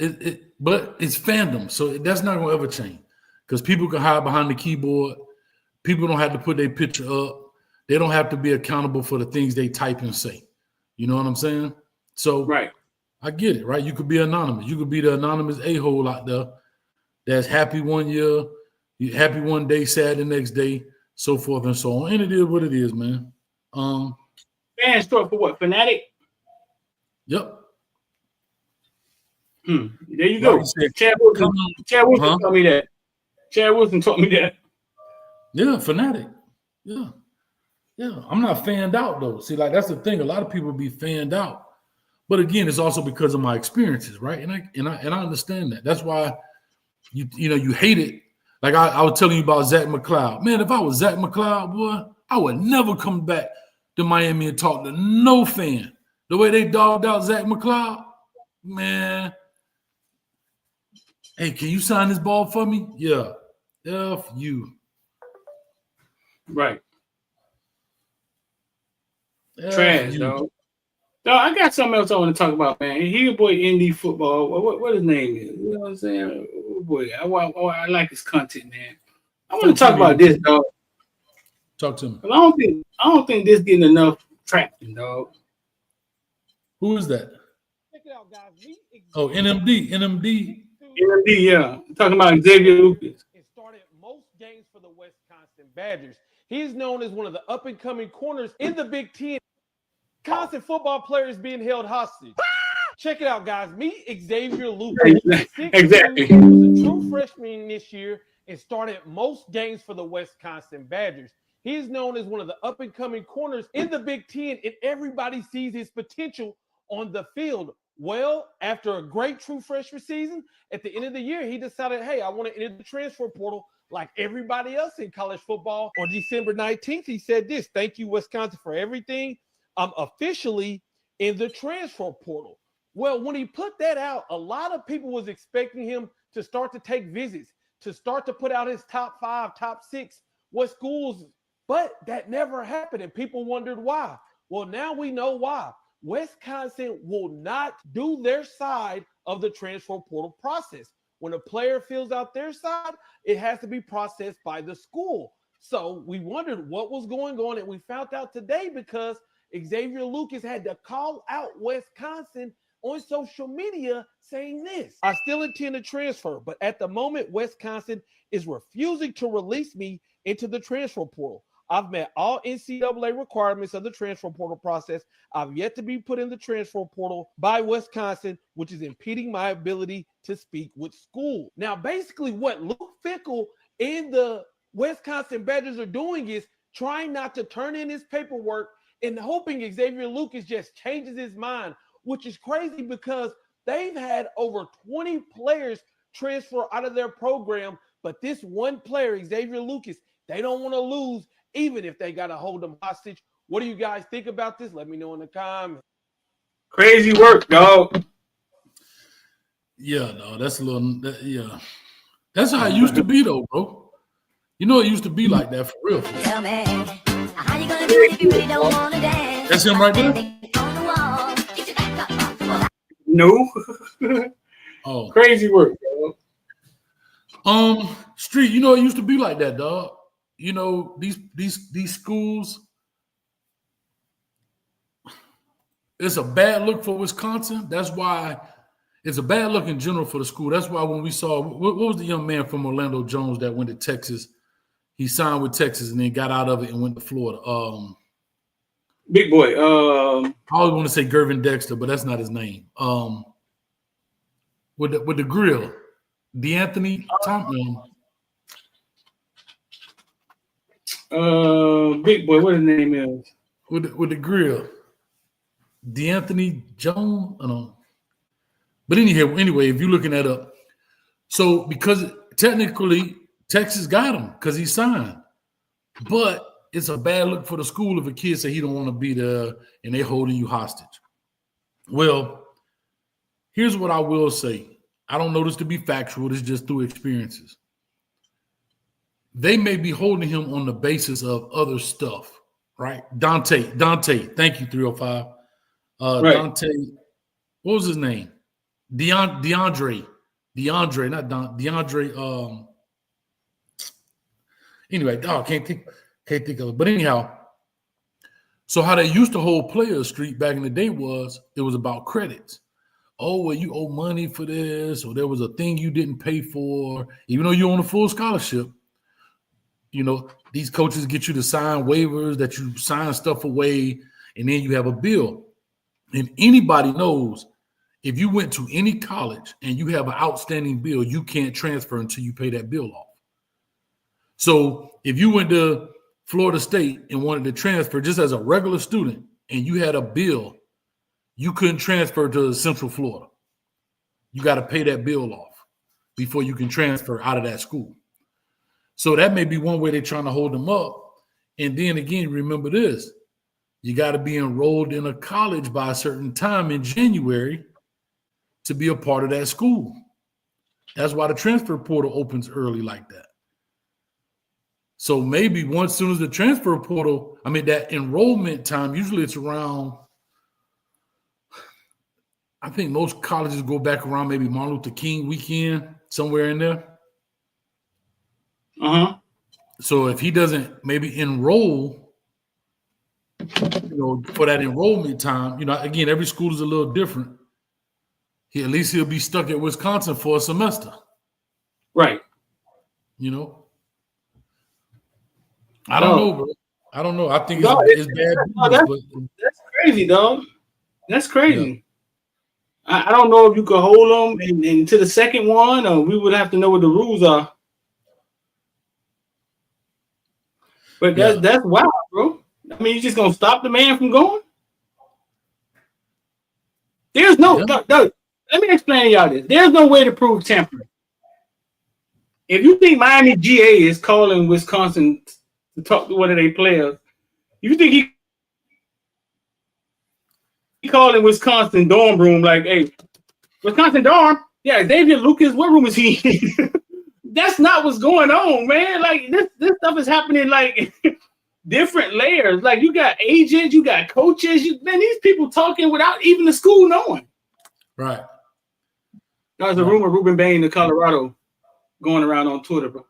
But it's fandom, so that's not gonna ever change. Because people can hide behind the keyboard. People don't have to put their picture up. They don't have to be accountable for the things they type and say. You know what I'm saying? So Right. I get it, right? You could be anonymous. You could be the anonymous a-hole out there that's happy one year, happy one day, sad the next day, so forth and so on. And it is what it is, man. Fan short for what? Fanatic? Yep. There you go. Like you said, Chad Wilson taught me that. Chad Wilson taught me that. Yeah, fanatic. Yeah. I'm not fanned out though. See, like that's the thing. A lot of people be fanned out, but again, it's also because of my experiences, right? And I understand that. That's why you hate it. Like I was telling you about Zach McCloud. Man, if I was Zach McCloud, boy, I would never come back to Miami and talk to no fan. The way they dogged out Zach McCloud, man. Hey, can you sign this ball for me? Yeah. F you. Right. Trash, dog. No, I got something else I want to talk about, man. He a boy indie football. What his name is? You know what I'm saying? Oh boy, I like his content, man. I want to talk about this, dog. Talk to me. I don't think this getting enough traction, dog. Who is that? Check it out, guys. Oh, NMD, yeah. Talking about Xavier Lucas. It started most games for the Wisconsin Badgers. He's known as one of the up-and-coming corners in the Big Ten. Wisconsin football players being held hostage. Check it out, guys. Meet Xavier Lucas. Exactly. He was a true freshman this year and started most games for the Wisconsin Badgers. He's known as one of the up-and-coming corners in the Big Ten, and everybody sees his potential on the field. Well, after a great true freshman season, at the end of the year, he decided, hey, I want to enter the transfer portal like everybody else in college football. On December 19th, he said this: thank you, Wisconsin, for everything. I'm officially in the transfer portal. Well, when he put that out, a lot of people was expecting him to start to take visits, to start to put out his top 5, top 6, what schools, but that never happened, and people wondered why. Well, now we know why. Wisconsin will not do their side of the transfer portal process. When a player fills out their side, it has to be processed by the school. So we wondered what was going on, and we found out today because Xavier Lucas had to call out Wisconsin on social media saying this: I still intend to transfer, but at the moment, Wisconsin is refusing to release me into the transfer portal. I've met all NCAA requirements of the transfer portal process. I've yet to be put in the transfer portal by Wisconsin, which is impeding my ability to speak with school. Now, basically what Luke Fickell and the Wisconsin Badgers are doing is trying not to turn in his paperwork and hoping Xavier Lucas just changes his mind, which is crazy because they've had over 20 players transfer out of their program, but this one player, Xavier Lucas, they don't want to lose even if they got to hold them hostage. What do you guys think about this? Let me know in the comments. Crazy work, dog. Yeah, no, that's a little. Yeah, that's how it used to be, though, bro. You know, it used to be like that for real. Tell me, how you gonna do it if you really don't wanna dance? That's him right there. No. Oh, crazy work, dog. Street, you know, it used to be like that, dog. You know, these schools, it's a bad look for Wisconsin. That's why it's a bad look in general for the school. That's why when we saw, what was the young man from Orlando Jones that went to Texas? He signed with Texas and then got out of it and went to Florida. Big boy. I always want to say Gervin Dexter, but that's not his name. With the grill, DeAnthony Thompson. Big boy, what his name is? With the grill, DeAnthony Jones. I don't know. But anyway, if you're looking that up, so because technically Texas got him because he signed, but it's a bad look for the school if a kid say he don't want to be there and they holding you hostage. Well, Here's what I will say. I don't know this to be factual. This is just through experiences. They may be holding him on the basis of other stuff, right? Dante, thank you, 305. Right. Dante, what was his name? DeAndre, not Don, DeAndre. Anyway, can't think of it. But anyhow, so how they used to hold Players Street back in the day was it was about credits. Oh, well, you owe money for this, or there was a thing you didn't pay for, even though you're on a full scholarship. You know, these coaches get you to sign waivers that you sign stuff away, and then you have a bill. And anybody knows if you went to any college and you have an outstanding bill, you can't transfer until you pay that bill off. So if you went to Florida State and wanted to transfer just as a regular student and you had a bill, you couldn't transfer to Central Florida. You got to pay that bill off before you can transfer out of that school. So that may be one way they're trying to hold them up. And then again, remember this. You got to be enrolled in a college by a certain time in January to be a part of that school. That's why the transfer portal opens early like that. So maybe once soon as the transfer portal, that enrollment time, usually it's around, I think most colleges go back around maybe Martin Luther King weekend, somewhere in there. Uh-huh. So if he doesn't maybe enroll, for that enrollment time, again, every school is a little different. At least he'll be stuck at Wisconsin for a semester. Right. I don't know, bro. I don't know. I think it's bad. That's crazy, dog. That's crazy. Yeah. I don't know if you could hold them into the second one, or we would have to know what the rules are. But that's wild, bro. You just gonna stop the man from going? There's no. Let me explain to y'all this. There's no way to prove tampering. If you think Miami GA is calling Wisconsin to talk to one of their players, you think he calling Wisconsin dorm room like, hey, Wisconsin dorm? Yeah, Xavier Lucas, what room is he in? That's not what's going on, man. Like this stuff is happening like different layers. Like you got agents, you got coaches, these people talking without even the school knowing. Right. There's a rumor Ruben Bain of Colorado going around on Twitter, bro.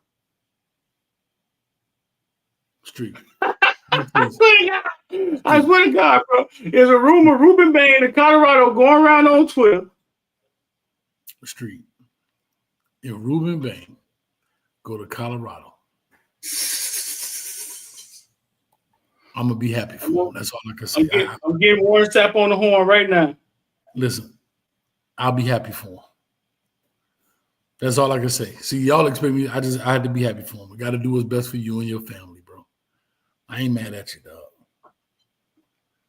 Street. I swear to God, bro. There's a rumor Ruben Bain of Colorado going around on Twitter. Street. If Ruben Bain go to Colorado, I'm gonna be happy for him. That's all I can say. I'm getting Warren Sapp on the horn right now. Listen, I'll be happy for him. That's all I can say. See, y'all expect me. I had to be happy for him. I got to do what's best for you and your family, bro. I ain't mad at you, dog.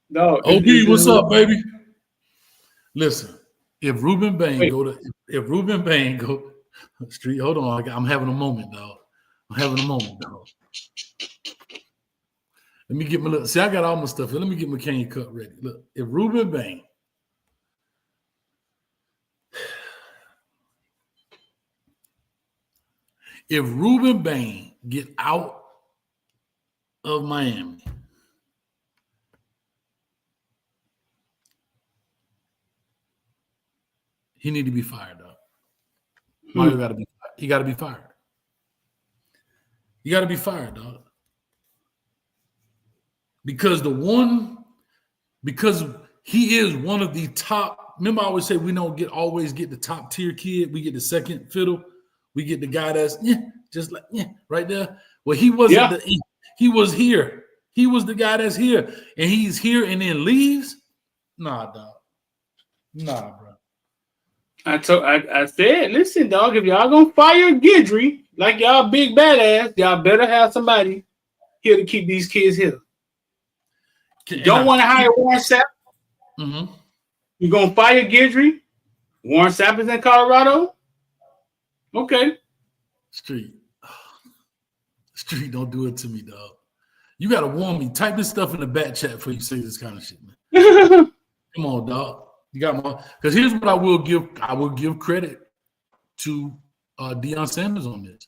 No. OB, what's up, baby? Listen, if Ruben Bain go Street, hold on. I'm having a moment, dog. Let me get my look. See, I got all my stuff here. Let me get my cane cut ready. Look, if Ruben Bain get out of Miami, he need to be fired, dog. Mario got to be. He got to be fired. You got to be fired, dog. Because he is one of the top. Remember, I always say we don't always get the top tier kid. We get the second fiddle. We get the guy that's right there. Well, he wasn't. He was here. He was the guy that's here, and he's here and then leaves. Nah, dog. Nah, bro. I said, listen, dog. If y'all gonna fire Guidry like y'all big badass, y'all better have somebody here to keep these kids here. Don't want to hire Warren Sapp. Mm-hmm. You're gonna fire Guidry. Warren Sapp is in Colorado. Okay. Street, don't do it to me, dog. You gotta warn me. Type this stuff in the back chat before you say this kind of shit, man. Come on, dog. You got more. Because here's what I will give. I will give credit to Deion Sanders on this.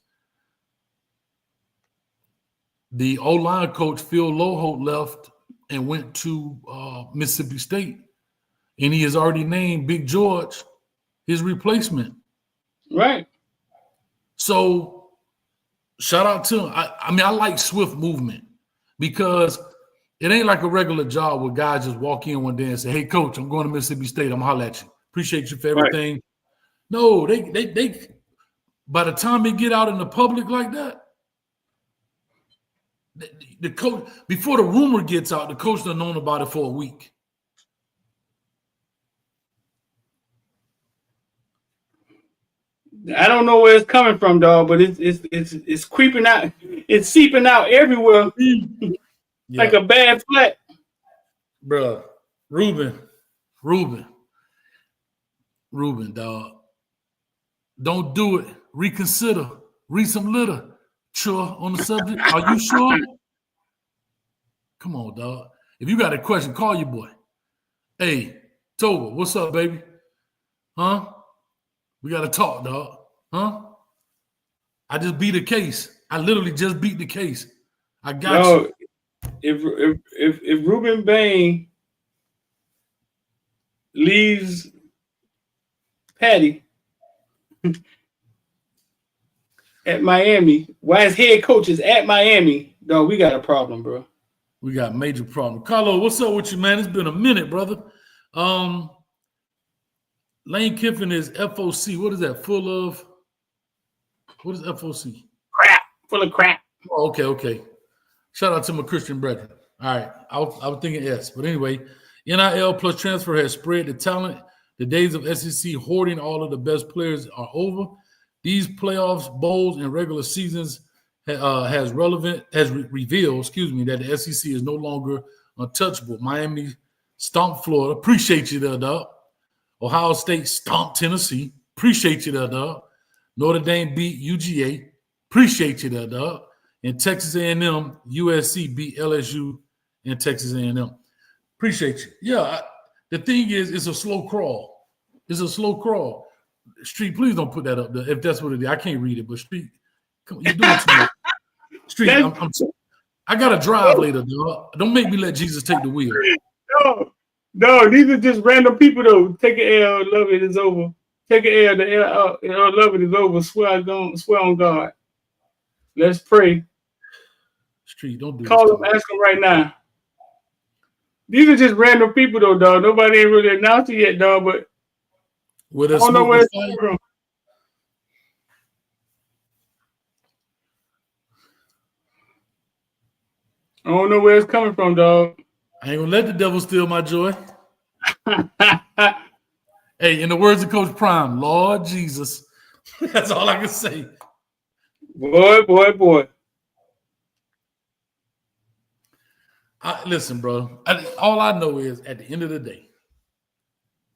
The O-line coach, Phil Loholt, left and went to Mississippi State. And he has already named Big George his replacement. Right. So shout out to him. I mean, I like swift movement because it ain't like a regular job where guys just walk in one day and say, hey, coach, I'm going to Mississippi State. I'm going to holler at you. Appreciate you for everything. Right. No, they by the time they get out in the public like that, the coach, before the rumor gets out, the coach done known about it for a week. I don't know where it's coming from, dog, but it's creeping out. It's seeping out everywhere like a bad flat. Bro, Ruben, dog. Don't do it. Reconsider. Read some literature on the subject. Are you sure? Come on, dog. If you got a question, call your boy. Hey, Toba, what's up, baby? Huh? We got to talk, dog. Huh? I just beat a case. I literally just beat the case. I got you. If Ruben Bain leaves Patty at Miami, why his head coach is at Miami, dog, we got a problem, bro. We got a major problem. Carlo, what's up with you, man? It's been a minute, brother. Lane Kiffin is FOC. What is that? Full of? What is FOC? Crap. Full of crap. Oh, okay. Shout out to my Christian brethren. All right. I was thinking S. But anyway, NIL plus transfer has spread the talent. The days of SEC hoarding all of the best players are over. These playoffs, bowls, and regular seasons has revealed, that the SEC is no longer untouchable. Miami stomped Florida. Appreciate you there, dog. Ohio State stomped Tennessee. Appreciate you there, dog. Notre Dame beat UGA. Appreciate you there, dog. And Texas A&M, USC beat LSU and Texas A&M. Appreciate you. Yeah, the thing is, it's a slow crawl. It's a slow crawl. Street, please don't put that up there if that's what it is. I can't read it, but Street, come on, you're doing too much. Street, I got to drive later, dog. Don't make me let Jesus take the wheel. No, these are just random people, though. Take an L, love it, it's over. Take an L, the L, love it is over. Swear on God. Let's pray. Street, don't do Call this. them, ask them right now. These are just random people, though, dog. Nobody ain't really announced it yet, dog, but I don't know where it's coming from. I don't know where it's coming from, dog. I ain't gonna let the devil steal my joy. Hey, in the words of Coach Prime, Lord Jesus. That's all I can say. Boy. Listen, bro. All I know is at the end of the day,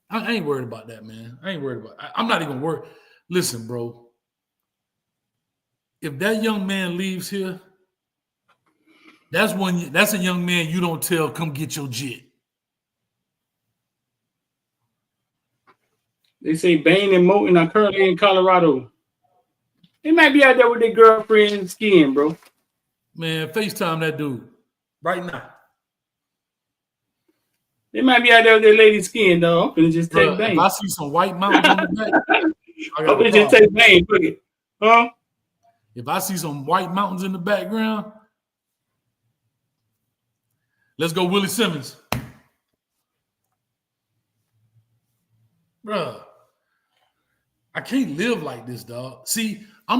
I ain't worried about that, man. I ain't worried about it. I'm not even worried. Listen, bro. If that young man leaves here, that's a young man you don't tell, come get your jet. They say Bain and Moten are currently in Colorado. They might be out there with their girlfriend skiing, bro. Man, FaceTime that dude right now. They might be out there with their lady skiing, though. I'm finna just take Bain. If I see some white mountains on the back, I'm finna just take Bain. Look it. Huh? If I see some white mountains in the background, let's go Willie Simmons. Bruh, I can't live like this, dog. See, I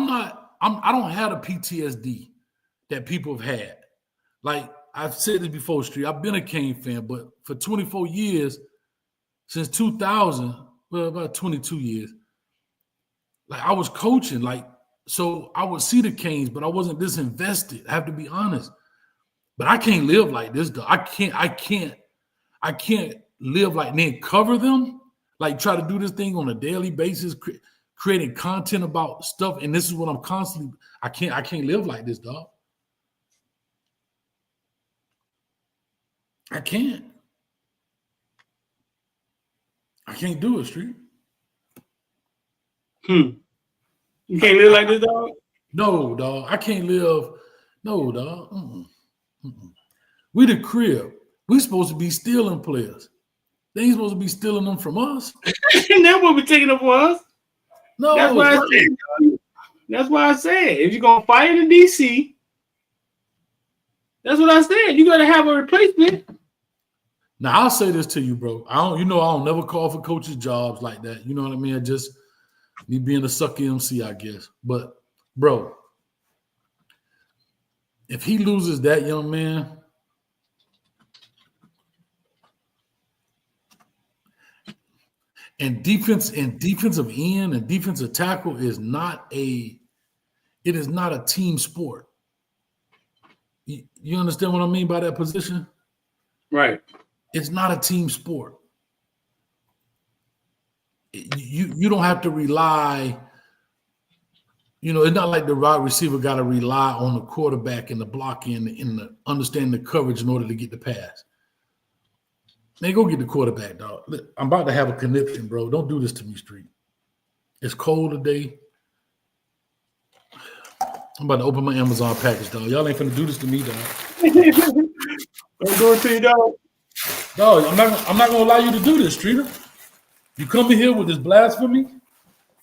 don't have the PTSD that people have had. Like, I've said this before, Street. I've been a Kane fan, but for 24 years, since 2000, well, about 22 years, like, I was coaching, like, so I would see the Canes, but I wasn't this invested. I have to be honest. But I can't live like this, though. I can't live like then cover them, like try to do this thing on a daily basis, creating content about stuff. And this is what I'm constantly, I can't live like this, dog. I can't. can't do it, Street. You can't live like this, dog? No, dog. I can't live. No, dog. We the crib. We supposed to be stealing players. They ain't supposed to be stealing them from us. And that's what we're taking them for us. No, That's why I said. That's why I said if you're gonna fire the DC, that's what I said. You gotta have a replacement. Now I'll say this to you, bro. I don't never call for coaches' jobs like that. You know what I mean? I just me being a sucky MC, I guess. But bro, if he loses that young man, and defensive end and defensive tackle is not a team sport. You understand what I mean by that position? Right. It's not a team sport. You don't have to rely, it's not like the wide receiver got to rely on the quarterback and the blocking and the understanding the coverage in order to get the pass. Man, go get the quarterback, dog. I'm about to have a conniption, bro. Don't do this to me, Street. It's cold today. I'm about to open my Amazon package, dog. Y'all ain't finna do this to me, dog. Don't do it to you, dog. Dog, I'm not gonna allow you to do this, Streeter. You come in here with this blasphemy.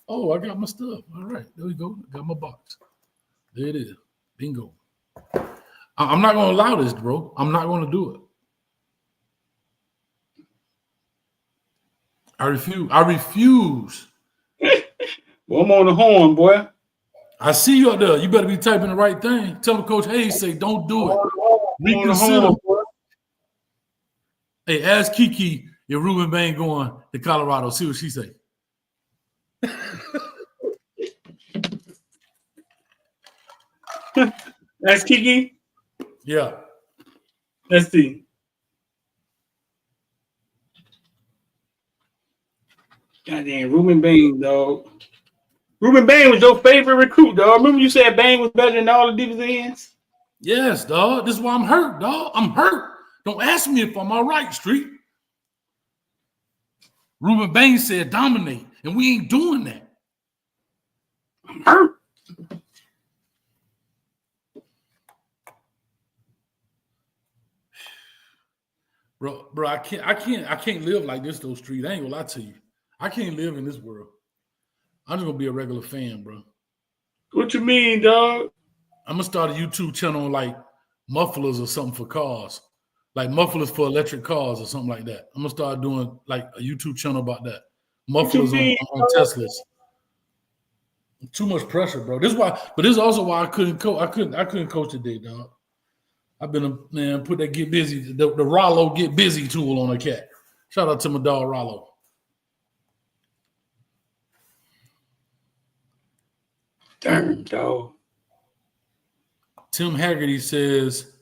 Oh, I got my stuff. All right, there we go. I got my box. There it is. Bingo. I'm not gonna allow this, bro. I'm not gonna do it. I refuse. Well, I'm on the horn, boy. I see you up there. You better be typing the right thing. Tell Coach Hayes, say, don't do it. Reconsider. Hey, ask Kiki if Ruben Bain going to Colorado. See what she say. That's Kiki? Yeah. Let's see. Goddamn, Ruben Bain, dog. Ruben Bain was your favorite recruit, dog. Remember you said Bain was better than all the defensive ends? Yes, dog. This is why I'm hurt, dog. I'm hurt. Don't ask me if I'm all right, Street. Ruben Bain said dominate, and we ain't doing that. I'm hurt. Bro, I can't live like this, though, Street. I ain't gonna lie to you. I can't live in this world. I'm just gonna be a regular fan, bro. What you mean, dog? I'm gonna start a YouTube channel on like mufflers or something for cars, like mufflers for electric cars or something like that. I'm gonna start doing like a YouTube channel about that. Mufflers on Teslas. Too much pressure, bro. This is why, but this is also why I couldn't coach. I couldn't coach today, dog. I've been put that get busy, the Rollo get busy tool on a cat. Shout out to my dog Rollo. Damn, dog. Tim Haggerty says,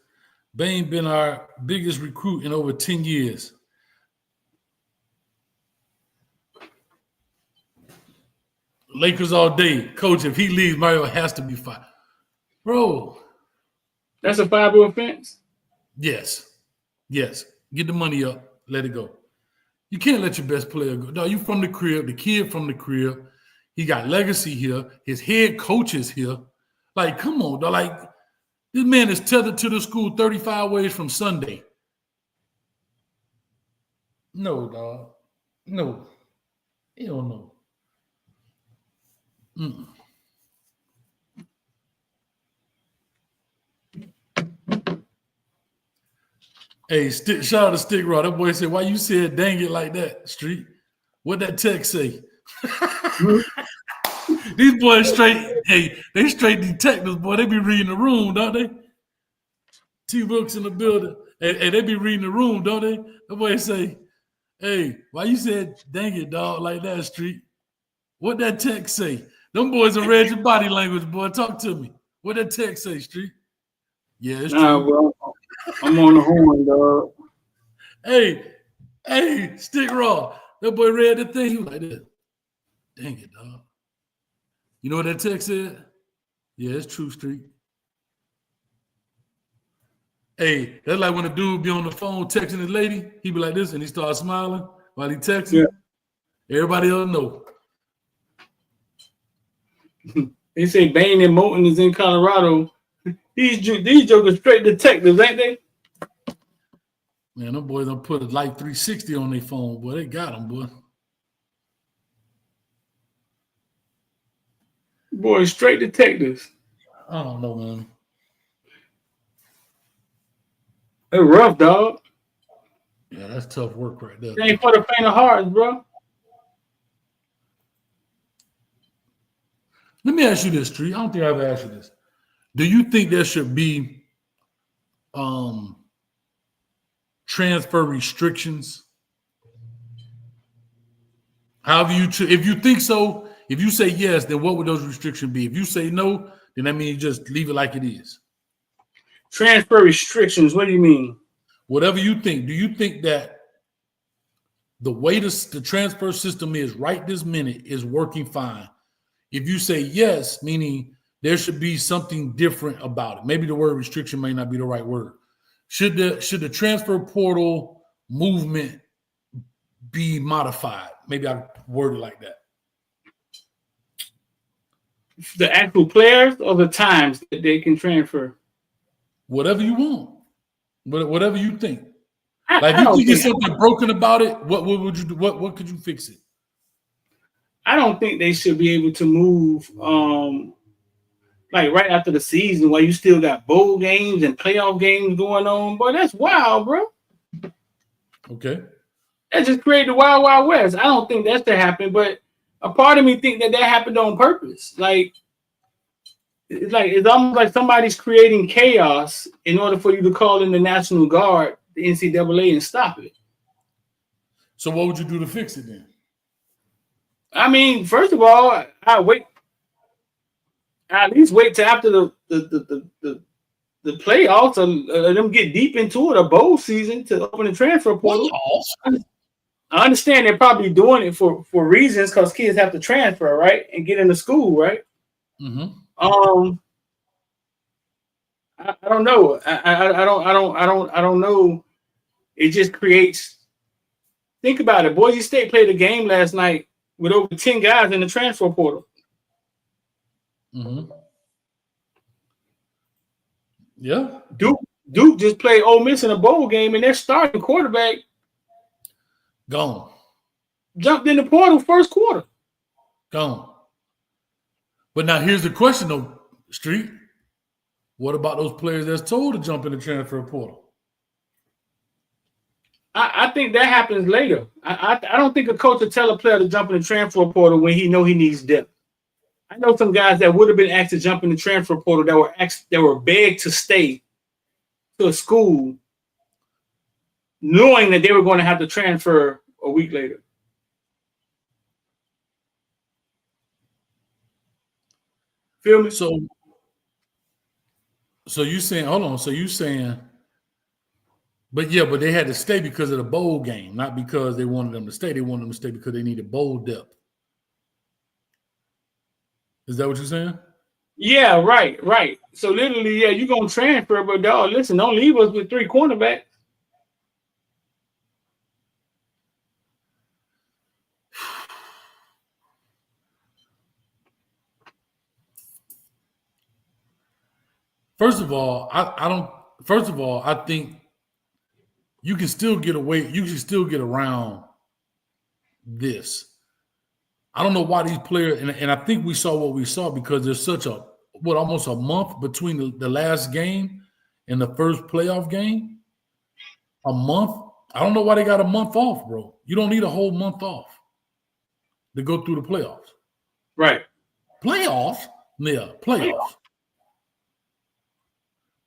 Bain been our biggest recruit in over 10 years. Lakers all day. Coach, if he leaves, Mario has to be fired. Bro. That's a 5-0 offense? Yes. Get the money up. Let it go. You can't let your best player go. No, you from the crib. The kid from the crib. He got legacy here. His head coach is here. Like, come on, dog. Like, this man is tethered to the school 35 ways from Sunday. No, dog. No. Hell no. Hey, shout out to Stick Raw. That boy said, why you said dang it like that, Street? What that text say? These boys they straight detectives, boy. They be reading the room, don't they? T-Books in the building. Hey, they be reading the room, don't they? That boy say, hey, why you said dang it, dog, like that, Street? What that text say? Them boys have read your body language, boy. Talk to me. What that text say, Street? Yeah, it's true. Well, I'm on the horn, dog. Hey, Stick Raw. That boy read the thing. He was like this. Dang it, dog. You know what that text said? Yeah, it's true, Street. Hey, that's like when a dude be on the phone texting his lady. He be like this and he starts smiling while he texting. Everybody else know. They say Bain and Moulton is in Colorado. These jokers straight detectives, ain't they? Man, them boys done put a Light 360 on their phone, boy. They got them, boy. Boy, straight detectives. I don't know, man. They're rough, dog. Yeah, that's tough work right there. They ain't for the faint of heart, bro. Let me ask you this, Street. I don't think I ever asked you this. Do you think there should be transfer restrictions? However, if you think so, if you say yes, then what would those restrictions be? If you say no, then that means you just leave it like it is. Transfer restrictions, what do you mean? Whatever you think. Do you think that the way the transfer system is right this minute is working fine? If you say yes, meaning there should be something different about it. Maybe the word restriction may not be the right word. Should the transfer portal movement be modified? Maybe I word it like that. The actual players or the times that they can transfer? Whatever you want. Whatever you think. Like if you think there's something broken about it, what would you do? What could you fix it? I don't think they should be able to move like right after the season while you still got bowl games and playoff games going on. Boy, that's wild, bro. Okay. That just created the wild, wild west. I don't think that's to happen, but a part of me think that happened on purpose. It's almost like somebody's creating chaos in order for you to call in the National Guard, the NCAA, and stop it. So what would you do to fix it then? I mean, first of all, I at least wait till after the playoffs and them get deep into it, a bowl season to open the transfer portal. I understand they're probably doing it for reasons because kids have to transfer, right, and get into school, right? Mm-hmm. I don't know. I don't know. It just creates. Think about it. Boise State played a game last night with over 10 guys in the transfer portal. Mm-hmm. Yeah. Duke just played Ole Miss in a bowl game, and their starting quarterback gone. Jumped in the portal first quarter. Gone. But now here's the question, though, Street. What about those players that's told to jump in the transfer portal? I think that happens later. I don't think a coach will tell a player to jump in the transfer portal when he needs depth. I know some guys that would have been asked to jump in the transfer portal that were begged to stay to a school, knowing that they were going to have to transfer a week later. Feel me? So you saying, hold on. So you saying, but they had to stay because of the bowl game, not because they wanted them to stay. They wanted them to stay because they needed bowl depth. Is that what you're saying? Yeah, right. So literally, yeah, you're gonna transfer, but dog, listen, don't leave us with 3 cornerbacks. First of all, I think you can still get away. You can still get around this. I don't know why these players, and I think we saw what we saw because there's such almost a month between the last game and the first playoff game. A month. I don't know why they got a month off, bro. You don't need a whole month off to go through the playoffs. Right. Playoffs? Yeah, playoffs.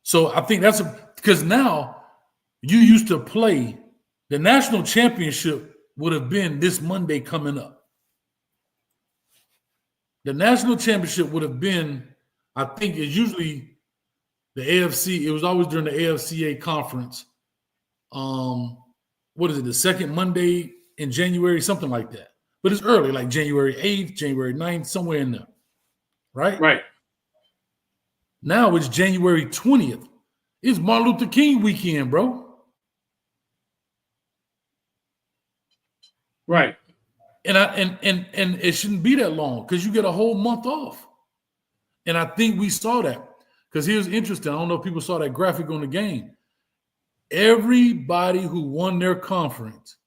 So I think that's because now you used to play the national championship would have been this Monday coming up. The national championship would have been, I think it's usually the AFC. It was always during the AFCA conference. What is it? The second Monday in January, something like that. But it's early, like January 8th, January 9th, somewhere in there. Right? Right. Now it's January 20th. It's Martin Luther King weekend, bro. Right. And it shouldn't be that long because you get a whole month off. And I think we saw that. Because here's interesting. I don't know if people saw that graphic on the game. Everybody who won their conference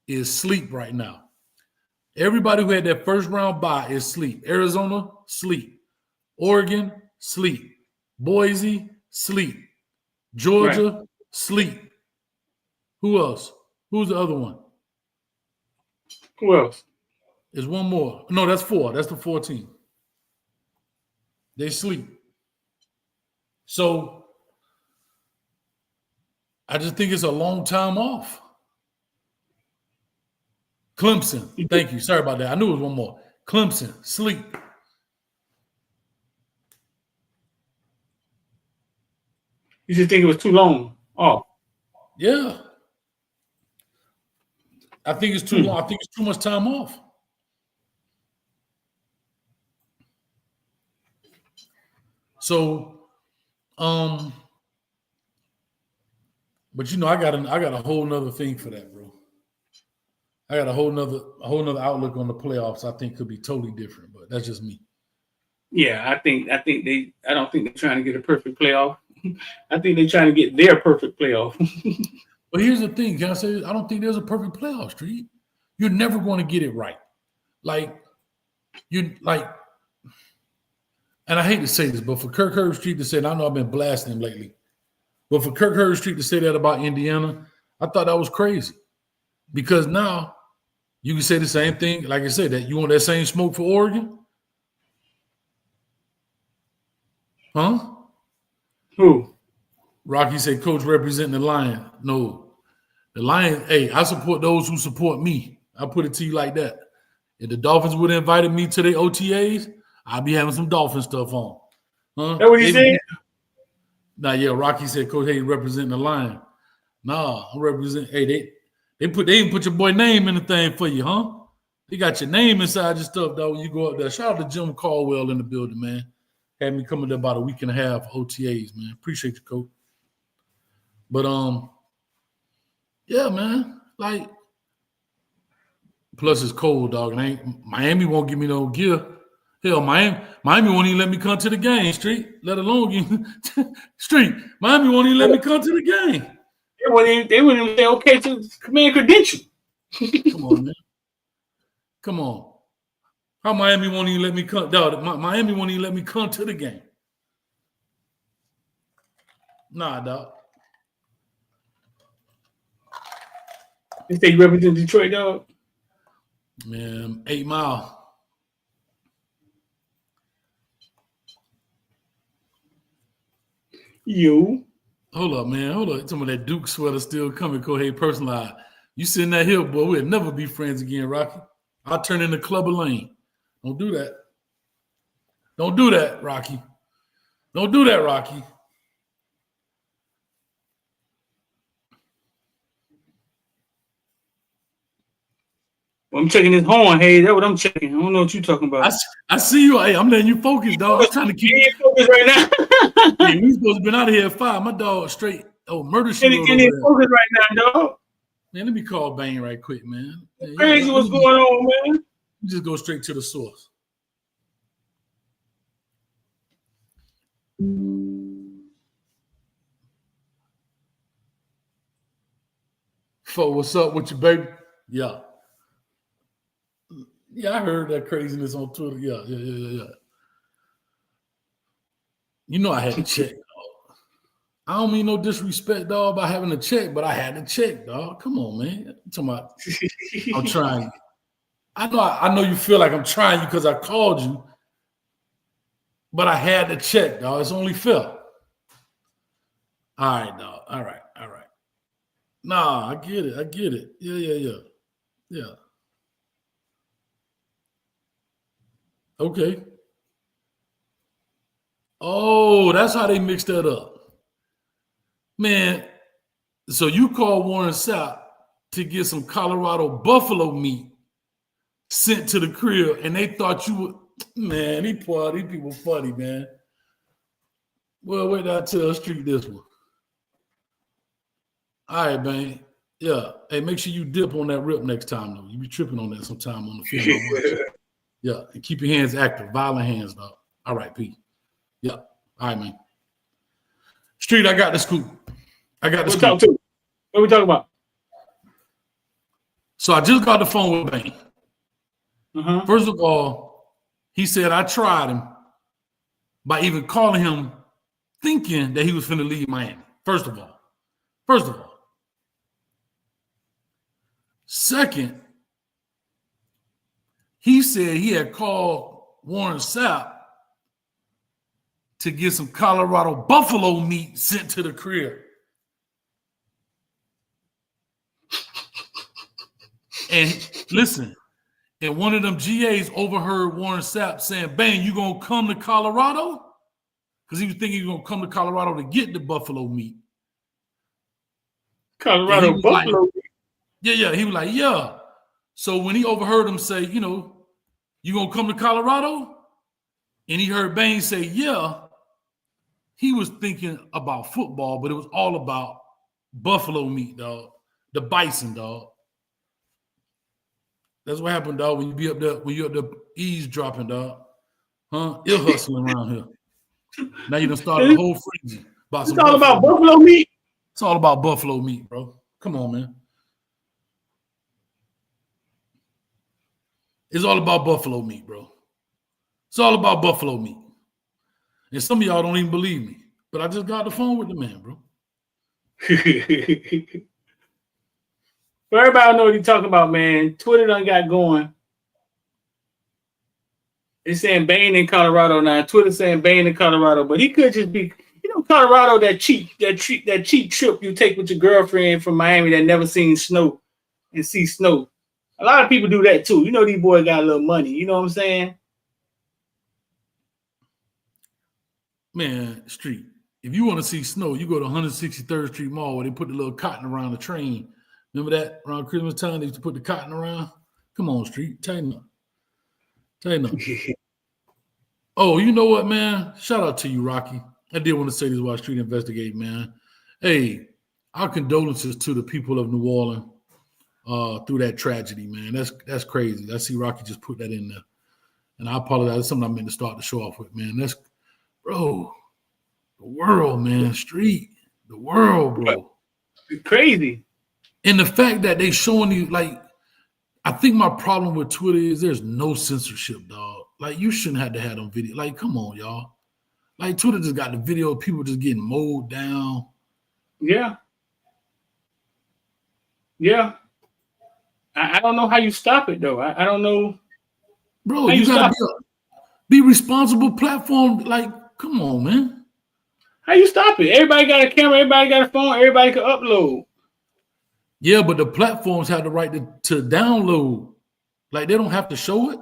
is asleep right now. Everybody who had that first round bye is asleep. Arizona, sleep. Oregon, sleep. Boise, sleep. Georgia, sleep. Who else? Who's the other one? Who else? There's one more. No, that's 4. That's the 14. They sleep. So I just think it's a long time off. Clemson. Thank you. Sorry about that. I knew it was one more. Clemson. Sleep. You just think it was too long off? Yeah. I think it's too long. I think it's too much time off. So, but you know, I got a whole nother thing for that, bro. I got a whole nother outlook on the playoffs. I think could be totally different, but that's just me. Yeah, I don't think they're trying to get a perfect playoff. I think they're trying to get their perfect playoff. But here's the thing, can I say? I don't think there's a perfect playoff, Street. You're never going to get it right. And I hate to say this, but for Kirk Herbstreit to say, and I know I've been blasting him lately, but for Kirk Herbstreit to say that about Indiana, I thought that was crazy. Because now you can say the same thing, like I said, that you want that same smoke for Oregon? Huh? Who? Rocky said, Coach representing the Lion. No. The Lions, hey, I support those who support me. I'll put it to you like that. If the Dolphins would have invited me to their OTAs, I'd be having some Dolphin stuff on. Huh? That what you said? Nah, yeah, Rocky said, Coach Hayes representing the Lion. Nah, I'm representing, hey, they didn't put your boy name in the thing for you, huh? They got your name inside your stuff, though, when you go up there. Shout out to Jim Caldwell in the building, man. Had me coming there about a week and a half for OTAs, man. Appreciate you, Coach. But yeah, man. Like, plus it's cold, dog. And Miami won't give me no gear. Hell, Miami won't even let me come to the game, Street. Let alone give Street. Miami won't even let me come to the game. They wouldn't even say okay to command credential. Come on, man. Come on. How Miami won't even let me come? Dog, Miami won't even let me come to the game. Nah, dog. They say you represent Detroit, dog? Man, 8 Mile. You. Hold up, man. Hold up. Some of that Duke sweater still coming. Kohei personalized. You sitting that hill, boy. We'll never be friends again, Rocky. I'll turn into Clubber Lane. Don't do that. Don't do that, Rocky. Don't do that, Rocky. Well, I'm checking this horn. Hey, that's what I'm checking. I don't know what you're talking about. I see you. Hey, I'm letting you focus, dog. I'm trying to keep you focused right now. Hey, we supposed to been out of here at 5. My dog straight. Oh, murder she wrote. Get focused right now, dog. Man, let me call Bain right quick, man. Hey, crazy what's going on, man. Just go straight to the source. Fo, what's up with you, baby? Yeah. Yeah, I heard that craziness on Twitter. Yeah. You know I had to check, dog. I don't mean no disrespect, dog, by having to check, but I had to check, dog. Come on, man. I'm talking about I'm trying. I know you feel like I'm trying you because I called you, but I had to check, dog. It's only fair. All right, dog. All right. Nah, I get it. Yeah. Okay. Oh, that's how they mixed that up. Man, so you called Warren Sapp to get some Colorado buffalo meat sent to the crib, and they thought you would, man, these people funny, man. Well, wait till I tell Street this one. All right, man. Yeah. Hey, make sure you dip on that rip next time, though. You be tripping on that sometime on the field. Yeah. And keep your hands active. Violent hands, dog. All right, P. Yeah. All right, man. Street, I got the scoop. I got the scoop. What we talking about? So I just got the phone with Bain. Uh-huh. First of all, he said I tried him by even calling him thinking that he was finna leave Miami. First of all. Second, he said he had called Warren Sapp to get some Colorado buffalo meat sent to the crib. And listen, and one of them GAs overheard Warren Sapp saying, Bain, you gonna come to Colorado? Because he was thinking he was gonna come to Colorado to get the buffalo meat. Colorado buffalo meat? Yeah. He was like, yeah. So when he overheard him say, you gonna come to Colorado? And he heard Bain say, yeah, he was thinking about football, but it was all about buffalo meat, dog. The bison, dog. That's what happened, dog, when you're up there eavesdropping, dog. Huh? Ear hustling around here. Now you done started a whole frenzy. It's all about buffalo meat. It's all about buffalo meat, bro. Come on, man. It's all about buffalo meat, bro. It's all about buffalo meat. And some of y'all don't even believe me, but I just got the phone with the man, bro. For everybody know what you're talking about, man. Twitter done got going. It's saying Bain in Colorado now. Twitter saying Bain in Colorado, but he could just be, Colorado, that cheap trip you take with your girlfriend from Miami that never seen snow and see snow. A lot of people do that too. These boys got a little money. You know what I'm saying? Man, Street, if you want to see snow, you go to 163rd Street Mall where they put the little cotton around the train. Remember that? Around Christmas time, they used to put the cotton around. Come on, Street. Tighten up. Oh, you know what, man? Shout out to you, Rocky. I did want to say this while Street investigate, man. Hey, our condolences to the people of New Orleans through that tragedy, man. That's crazy. I see Rocky just put that in there. And I apologize. It's something I meant to start the show off with, man. Bro, the world, man. Street. The world, bro. It's crazy. And the fact that they showing you, I think my problem with Twitter is there's no censorship, dog. You shouldn't have to have them video. Come on, y'all. Twitter just got the video of people just getting mowed down. Yeah. I don't know how you stop it, though. I don't know. Bro, you got to be responsible platform. Come on, man. How you stop it? Everybody got a camera. Everybody got a phone. Everybody can upload. Yeah, but the platforms have the right to download. They don't have to show it.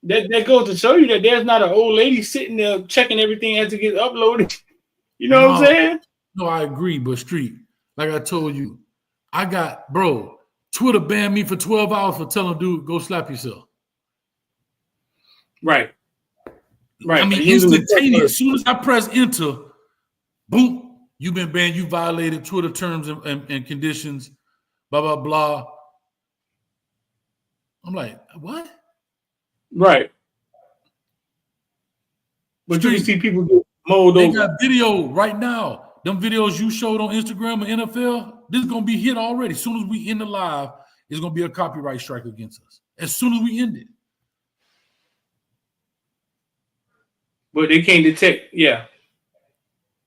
That goes to show you that there's not an old lady sitting there checking everything as it gets uploaded. You know what I'm saying? No, I agree, but Street, like I told you, Twitter banned me for 12 hours for telling dude, go slap yourself. Right. I mean, instantaneous. As soon as I press enter, boom, you've been banned. You violated Twitter terms and conditions, blah, blah, blah. I'm like, what? Right. But Street, you can see people get mowed over. They got video right now. Them videos you showed on Instagram or NFL, this is going to be hit already. As soon as we end the live, it's going to be a copyright strike against us. As soon as we end it. But they can't detect, the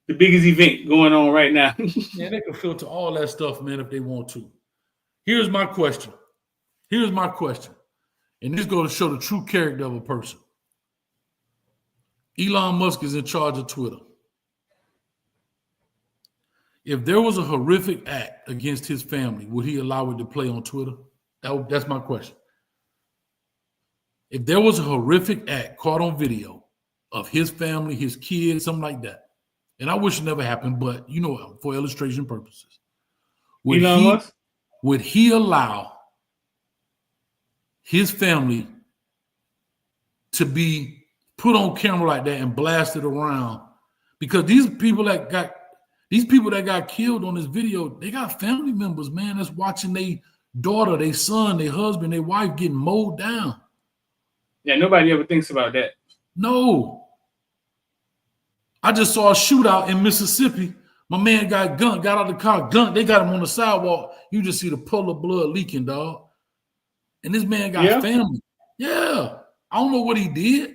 biggest event going on right now. Yeah, they can filter all that stuff, man, if they want to. Here's my question. And this goes to show the true character of a person. Elon Musk is in charge of Twitter. If there was a horrific act against his family, would he allow it to play on Twitter? That's my question. If there was a horrific act caught on video of his family, his kids, something like that, and I wish it never happened, but for illustration purposes, would he allow his family to be put on camera like that and blasted around? Because these people that got These people that got killed on this video, they got family members, man, that's watching their daughter, their son, their husband, their wife getting mowed down. Yeah, nobody ever thinks about that. No. I just saw a shootout in Mississippi. My man got gunned, got out of the car, gunned. They got him on the sidewalk. You just see the puddle of blood leaking, dog. And this man got family. Yeah. I don't know what he did.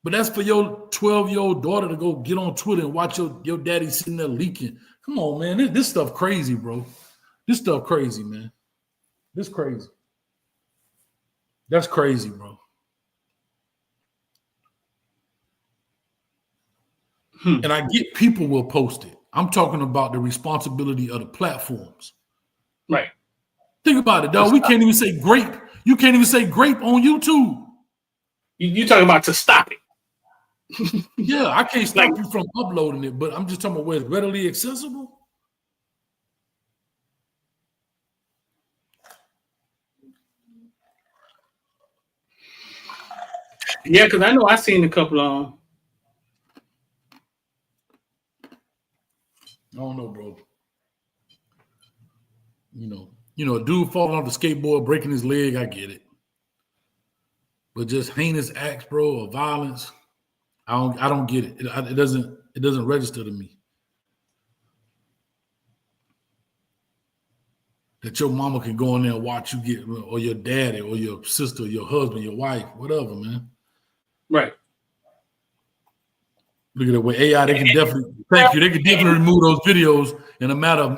But that's for your 12-year-old daughter to go get on Twitter and watch your daddy sitting there leaking. Come on, man. This stuff crazy, bro. This stuff crazy, man. This crazy. That's crazy, bro. And I get people will post it. I'm talking about the responsibility of the platforms. Right. Think about it, dog. We can't even say grape. You can't even say grape on YouTube. You talking about to stop it. Yeah, I can't stop you from uploading it, but I'm just talking about where it's readily accessible. Yeah, because I know I seen a couple of them. I don't know, bro. You know, a dude falling off the skateboard, breaking his leg, I get it. But just heinous acts, bro, of violence, I don't get it. It doesn't register to me. That your mama can go in there and watch you get, or your daddy, or your sister, your husband, your wife, whatever, man. Right. Look at that way. AI, they can definitely, thank you. They can definitely remove those videos in a matter of,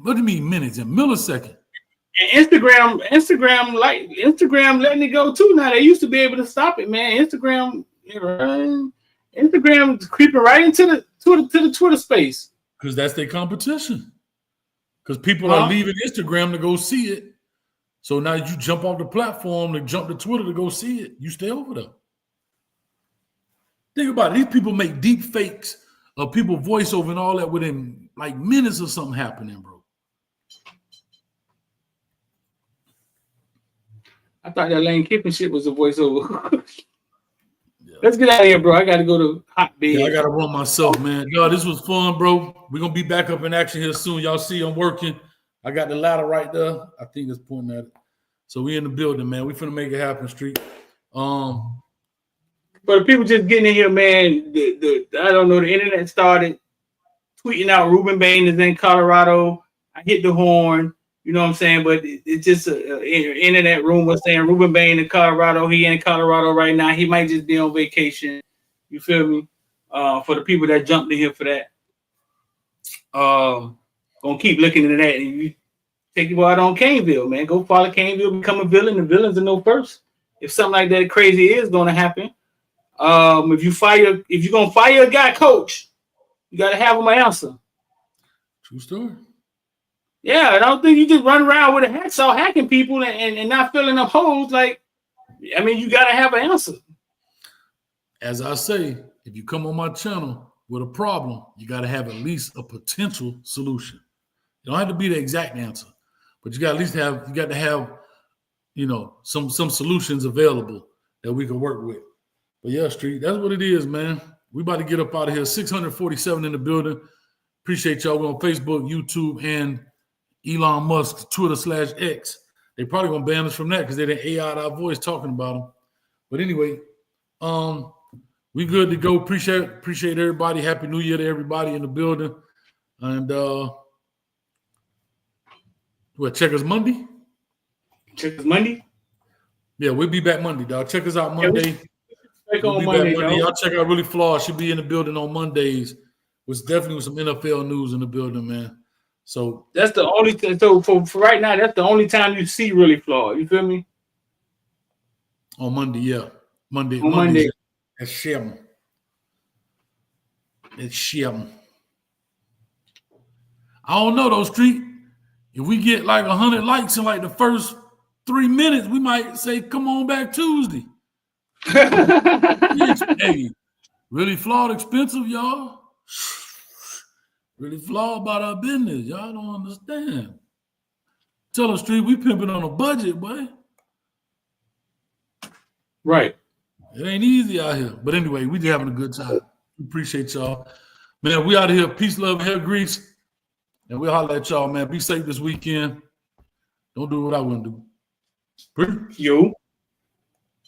what do you mean minutes? In milliseconds. And Instagram letting it go too. Now they used to be able to stop it, man. Instagram is creeping right into the Twitter space. Because that's their competition. Because people are leaving Instagram to go see it. So now you jump off the platform to jump to Twitter to go see it. You stay over there. Think about it. These people make deep fakes of people voiceover and all that within like minutes of something happening, bro. I thought that Lane Kiffin shit was a voiceover. Let's get out of here, bro. I got to go to hot bed. Yeah, I got to run myself, man. Yo, this was fun, bro. We're going to be back up in action here soon. Y'all see I'm working. I got the ladder right there. I think it's pointing at it. So we in the building, man. We finna make it happen, Street. But the people just getting in here, man. I don't know. The internet started tweeting out Ruben Bain is in Colorado. I hit the horn. You know what I'm saying? But it's just an internet rumor saying Ruben Bain in Colorado. He in Colorado right now. He might just be on vacation. You feel me? For the people that jumped in here for that. Gonna keep looking into that. And you take your boy out on Caneville, man. Go follow Caneville, become a villain. The villains to know first. If something like that crazy is gonna happen. If you're gonna fire a guy, coach, you gotta have him an answer. True story. Yeah, I don't think you just run around with a hacksaw hacking people and not filling up holes. Like, I mean, you gotta have an answer. As I say, if you come on my channel with a problem, you gotta have at least a potential solution. You don't have to be the exact answer, but you got to have, some solutions available that we can work with. But yeah, Street, that's what it is, man. We about to get up out of here. 647 in the building. Appreciate y'all. We're on Facebook, YouTube, and Elon Musk's Twitter/X. They probably gonna ban us from that because they didn't AI our voice talking about them. But anyway, we good to go. Appreciate everybody. Happy New Year to everybody in the building. And check us Monday? Check us Monday? Yeah, we'll be back Monday, dog. Check us out Monday. We'll be Monday. Y'all check out Really Flawed. Should be in the building on Mondays. With definitely some NFL news in the building, man. So that's the only thing. So for right now, that's the only time you see Really Flawed. You feel me? On Monday, yeah. Monday. It's Shem. I don't know though, Street. If we get like 100 likes in like the first 3 minutes, we might say, "Come on back Tuesday." Hey, Really Flawed expensive, y'all. Really flawed about our business. Y'all don't understand. Tell us, Street, we pimping on a budget, boy. Right. It ain't easy out here. But anyway, we just having a good time. Appreciate y'all. Man, we out of here. Peace, love, and hair grease. And we'll holler at y'all, man. Be safe this weekend. Don't do what I wouldn't do. Yo.